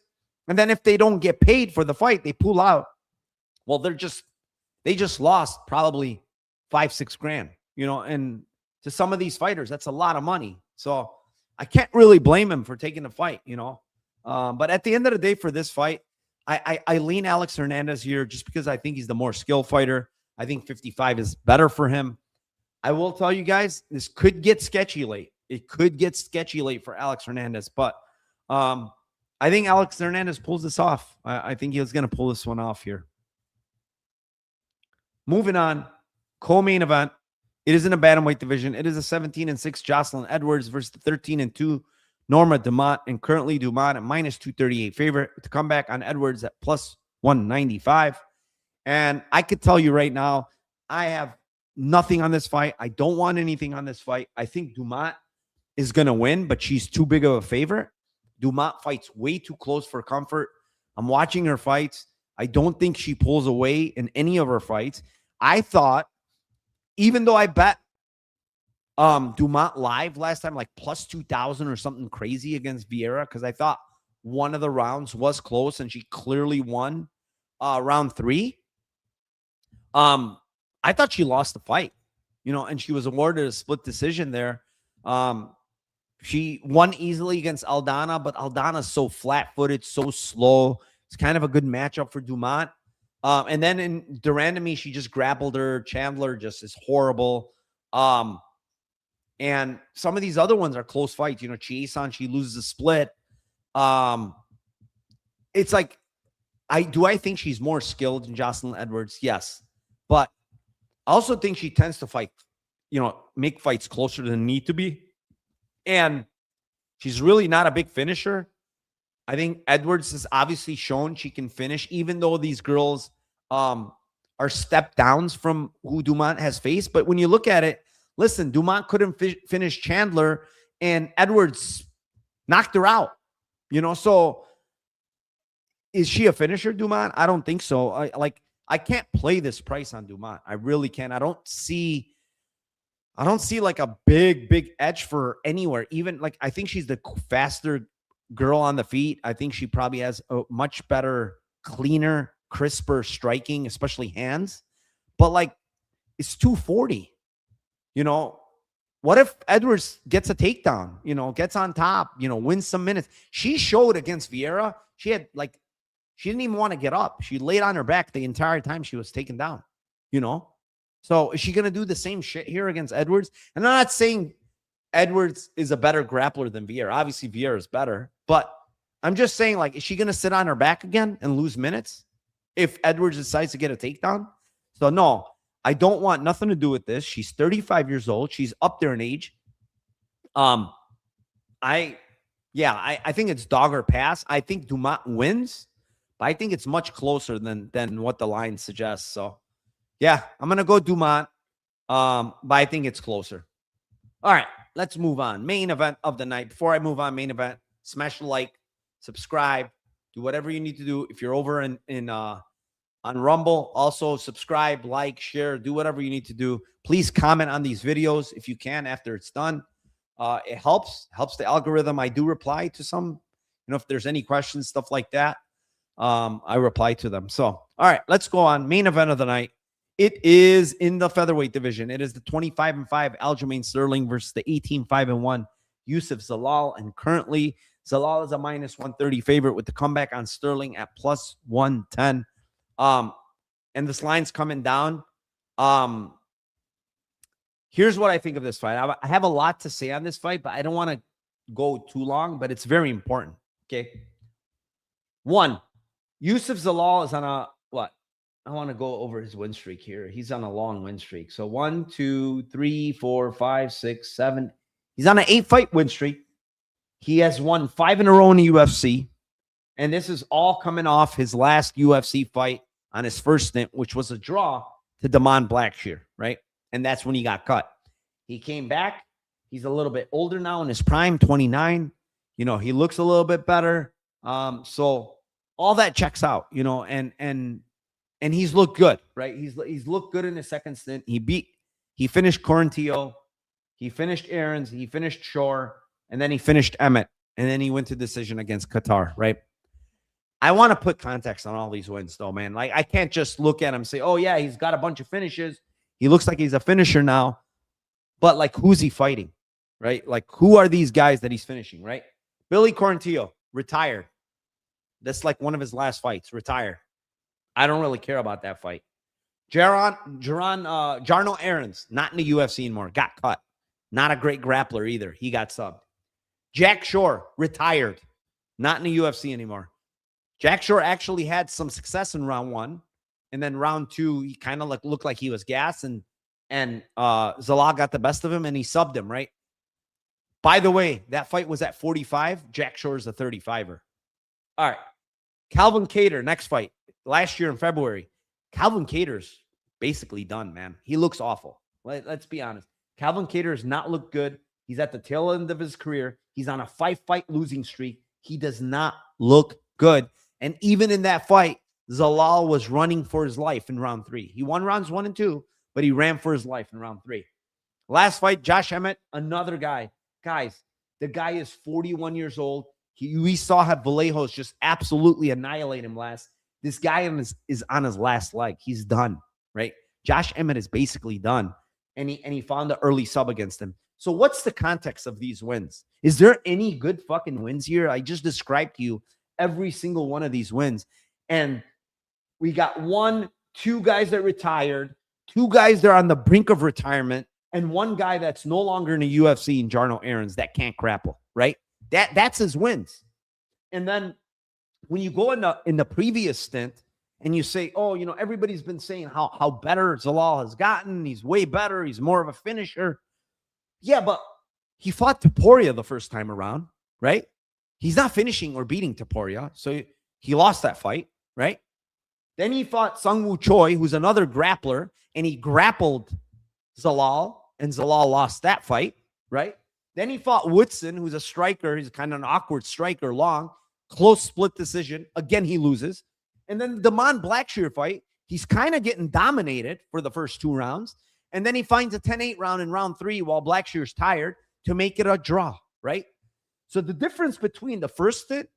And then if they don't get paid for the fight, they pull out. Well, they just lost probably $5-6 grand, you know, and to some of these fighters, that's a lot of money. So I can't really blame him for taking the fight, you know. But at the end of the day, for this fight, I lean Alex Hernandez here just because I think he's the more skilled fighter. I think 55 is better for him. I will tell you guys, this could get sketchy late. It could get sketchy late for Alex Hernandez, but I think Alex Hernandez pulls this off. I think he was going to pull this one off here. Moving on, co-main event. It is in a bantamweight division. It is a 17-6 Jocelyn Edwards versus the 13-2 Norma Dumont, and currently Dumont at -238 favorite to come back on Edwards at +195. And I could tell you right now, I have nothing on this fight. I don't want anything on this fight. I think Dumont is going to win, but she's too big of a favorite. Dumont fights way too close for comfort. I'm watching her fights. I don't think she pulls away in any of her fights. I thought, even though I bet Dumont live last time, like +2,000 or something crazy against Vieira, because I thought one of the rounds was close and she clearly won round 3. I thought she lost the fight, you know, and she was awarded a split decision there. She won easily against Aldana, but Aldana's so flat-footed, so slow. It's kind of a good matchup for Dumont. And then in Durden, she just grappled her. Chandler just is horrible. And some of these other ones are close fights. You know, Chiason, she loses a split. It's like, I think she's more skilled than Jocelyn Edwards? Yes. But I also think she tends to fight, you know, make fights closer than need to be. And she's really not a big finisher. I think Edwards has obviously shown she can finish, even though these girls are step downs from who Dumont has faced. But when you look at it, listen, Dumont couldn't finish Chandler, and Edwards knocked her out. You know, so is she a finisher, Dumont? I don't think so. I can't play this price on Dumont. I really can't. I don't see like a big edge for her anywhere. Even like, I think she's the faster girl on the feet. I think she probably has a much better, cleaner, crisper striking, especially hands. But like, it's 240. You know, what if Edwards gets a takedown, you know, gets on top, you know, wins some minutes? She showed against Vieira. She didn't even want to get up. She laid on her back the entire time she was taken down, you know? So is she going to do the same shit here against Edwards? And I'm not saying Edwards is a better grappler than Vieira. Obviously, Vieira is better. But I'm just saying, like, is she going to sit on her back again and lose minutes if Edwards decides to get a takedown? So, no, I don't want nothing to do with this. She's 35 years old. She's up there in age. I think it's dog or pass. I think Dumont wins, but I think it's much closer than what the line suggests. So, yeah, I'm going to go Dumont, but I think it's closer. All right, let's move on. Main event of the night. Before I move on, main event, smash the like, subscribe, do whatever you need to do. If you're over on Rumble, also subscribe, like, share, do whatever you need to do. Please comment on these videos if you can after it's done. It helps the algorithm. I do reply to some, you know, if there's any questions, stuff like that. I reply to them. So, all right, let's go on. Main event of the night. It is in the featherweight division. It is the 25-5 Aljamain Sterling versus the 18-5-1 Yusuf Zalal. And currently, Zalal is a minus 130 favorite with the comeback on Sterling at plus 110. And this line's coming down. Here's what I think of this fight. I have a lot to say on this fight, but I don't want to go too long, but it's very important. Okay. One, Yusuf Zalal is on a, what? I want to go over his win streak here. He's on a long win streak. So 1, 2, 3, 4, 5, 6, 7. He's on an 8-fight win streak. He has won 5 in a row in the UFC. And this is all coming off his last UFC fight on his first stint, which was a draw to Dumont Blackshear, right? And that's when he got cut. He came back. He's a little bit older now in his prime, 29. You know, he looks a little bit better. So all that checks out, you know, and he's looked good, right? He's looked good in his second stint. He finished Corintillo, he finished Aarons, he finished Shore, and then he finished Emmett, and then he went to decision against Qatar, right? I want to put context on all these wins, though, man. Like, I can't just look at him and say, oh, yeah, he's got a bunch of finishes. He looks like he's a finisher now. But, like, who's he fighting, right? Like, who are these guys that he's finishing, right? Billy Corintillo, retired. That's like one of his last fights, retired. I don't really care about that fight. Jarno Aarons, not in the UFC anymore, got cut. Not a great grappler either. He got subbed. Jack Shore, retired. Not in the UFC anymore. Jack Shore actually had some success in round 1. And then round 2, he kind of like looked like he was gassed. And Zalal got the best of him and he subbed him, right? By the way, that fight was at 45. Jack Shore's a 35er. All right. Calvin Kattar, next fight. Last year in February. Calvin Kattar's basically done, man. He looks awful. Let's be honest. Calvin Kattar has not looked good. He's at the tail end of his career. He's on a 5-fight losing streak. He does not look good. And even in that fight, Zalal was running for his life in round 3. He won rounds 1 and 2, but he ran for his life in round 3. Last fight, Josh Emmett, another guy. Guys, the guy is 41 years old. We saw how Vallejos just absolutely annihilate him last. This guy is on his last leg. He's done, right? Josh Emmett is basically done. And he found the early sub against him. So what's the context of these wins? Is there any good fucking wins here? I just described to you every single one of these wins. And we got 1, 2 guys that retired, 2 guys that are on the brink of retirement, and 1 guy that's no longer in the UFC in Jarno Aarons that can't grapple, right? That's his wins. And then when you go in the previous stint and you say, oh, you know, everybody's been saying how better Zalal has gotten. He's way better. He's more of a finisher. Yeah, but he fought Topuria the first time around, right? He's not finishing or beating Topuria. So he lost that fight, right? Then he fought Sungwoo Choi, who's another grappler, and he grappled Zalal, and Zalal lost that fight, right? Then he fought Woodson, who's a striker. He's kind of an awkward striker, long, close split decision. Again, he loses. And then the Dumont Blackshear fight, he's kind of getting dominated for the first 2 rounds. And then he finds a 10-8 round in round 3 while Blackshear's tired to make it a draw, right? So the difference between the first stint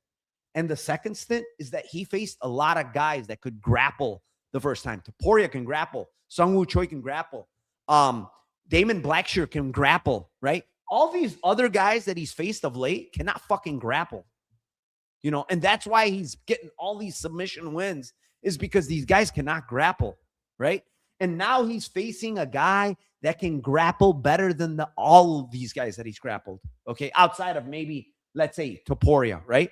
and the second stint is that he faced a lot of guys that could grapple the first time. Topuria can grapple. Sungwoo Choi can grapple. Damon Blackshear can grapple, right? All these other guys that he's faced of late cannot fucking grapple. You know, and that's why he's getting all these submission wins, is because these guys cannot grapple, right? And now he's facing a guy that can grapple better than all of these guys that he's grappled, okay? Outside of maybe, let's say, Topuria, right?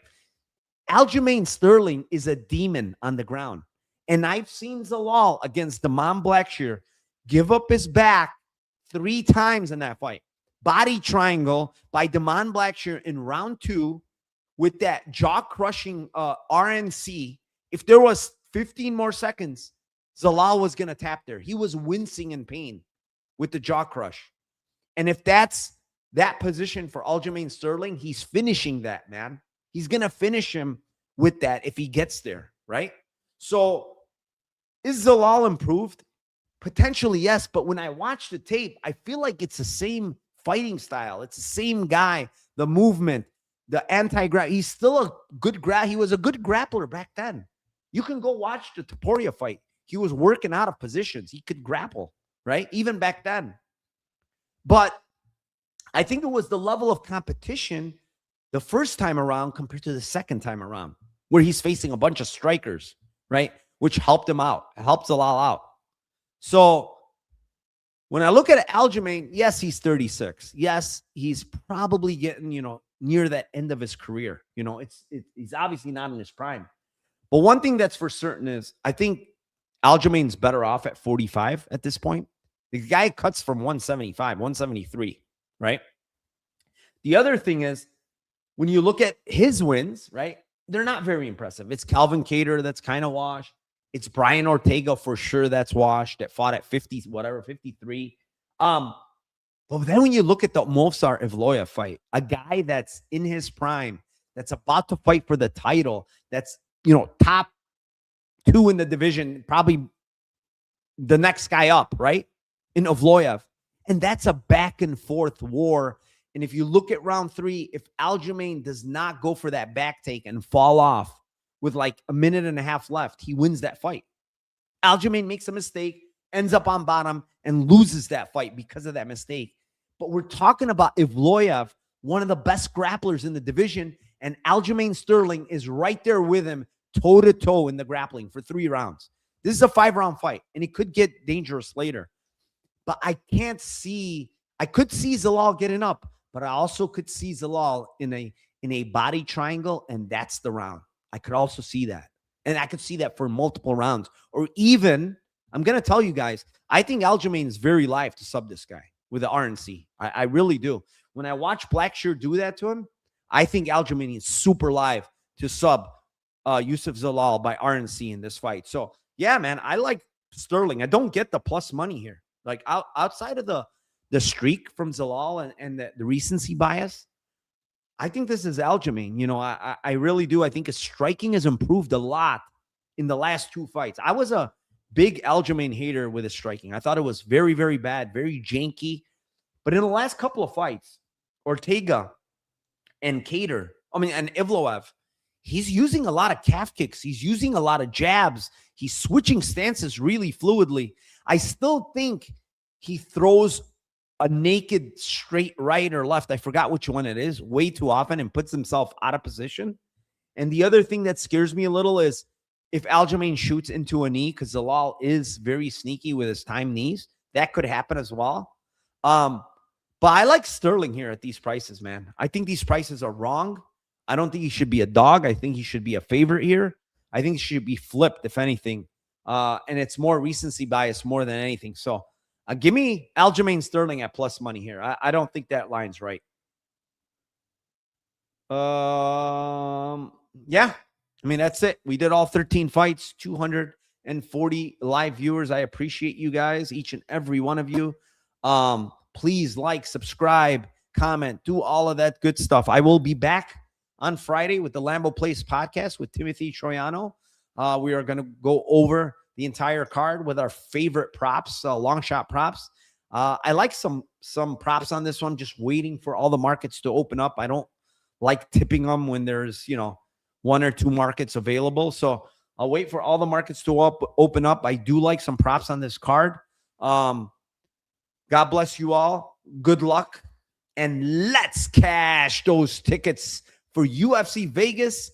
Aljamain Sterling is a demon on the ground. And I've seen Zalal against Dumont Blackshear give up his back 3 times in that fight. Body triangle by Dumont Blackshear in round 2 with that jaw-crushing RNC. If there was 15 more seconds, Zalal was going to tap there. He was wincing in pain with the jaw crush. And if that's that position for Aljamain Sterling, he's finishing that, man. He's going to finish him with that if he gets there, right? So is Zalal improved? Potentially, yes. But when I watch the tape, I feel like it's the same fighting style. It's the same guy, the movement, the anti-grab. He's still a good he was a good grappler back then. You can go watch the Topuria fight. he was working out of positions. He could grapple, right? Even back then. But I think it was the level of competition the first time around compared to the second time around, where he's facing a bunch of strikers, right? Which helped him out, helped Zalal out. So when I look at Aljamain, yes, he's 36. Yes, he's probably getting, near that end of his career. He's obviously not in his prime. But one thing that's for certain is I think Aljamain's better off at 45 at this point. The guy cuts from 175, 173, right? The other thing is, when you look at his wins, right, they're not very impressive. It's Calvin Kattar that's kind of washed. It's Brian Ortega for sure that's washed, that fought at 50, whatever, 53. But then when you look at the Movsar Evloev fight, a guy that's in his prime, that's about to fight for the title, that's, top 2 in the division, probably the next guy up, right, in Evloev. And that's a back and forth war. And if you look at round 3, if Aljamain does not go for that back take and fall off with like a minute and a half left, he wins that fight. Aljamain makes a mistake, ends up on bottom, and loses that fight because of that mistake. But we're talking about Evloev, one of the best grapplers in the division, and Aljamain Sterling is right there with him, toe-to-toe in the grappling for 3 rounds. This is a 5-round fight, and it could get dangerous later. But I could see Zalal getting up, but I also could see Zalal in a body triangle, and that's the round. I could also see that. And I could see that for multiple rounds. Or even, I'm going to tell you guys, I think Aljamain is very live to sub this guy with the RNC. I really do. When I watch Blackshear do that to him, I think Aljamain is super live to sub Youssef Zalal by RNC in this fight. So, yeah, man, I like Sterling. I don't get the plus money here. Like, outside of the streak from Zalal and the recency bias, I think this is Aljamain. I really do. I think his striking has improved a lot in the last 2 fights. I was a big Aljamain hater with his striking. I thought it was very, very bad, very janky. But in the last couple of fights, Ortega and Evloev, he's using a lot of calf kicks. He's using a lot of jabs. He's switching stances really fluidly. I still think he throws a naked straight right or left, I forgot which one it is, way too often and puts himself out of position. And the other thing that scares me a little is if Aljamain shoots into a knee, because Zalal is very sneaky with his timed knees, that could happen as well. But I like Sterling here at these prices, man. I think these prices are wrong. I don't think he should be a dog. I think he should be a favorite here. I think he should be flipped, if anything. And it's more recency bias more than anything. So give me Aljamain Sterling at plus money here. I don't think that line's right. Yeah. I mean, that's it. We did all 13 fights, 240 live viewers. I appreciate you guys, each and every one of you. Please like, subscribe, comment, do all of that good stuff. I will be back on Friday with the Lambeau Place podcast with Timothy Troiano. We are going to go over the entire card with our favorite props, long shot props. I like some props on this one, just waiting for all the markets to open up. I don't like tipping them when there's, 1 or 2 markets available. So I'll wait for all the markets to open up. I do like some props on this card. God bless you all. Good luck. And let's cash those tickets for UFC Vegas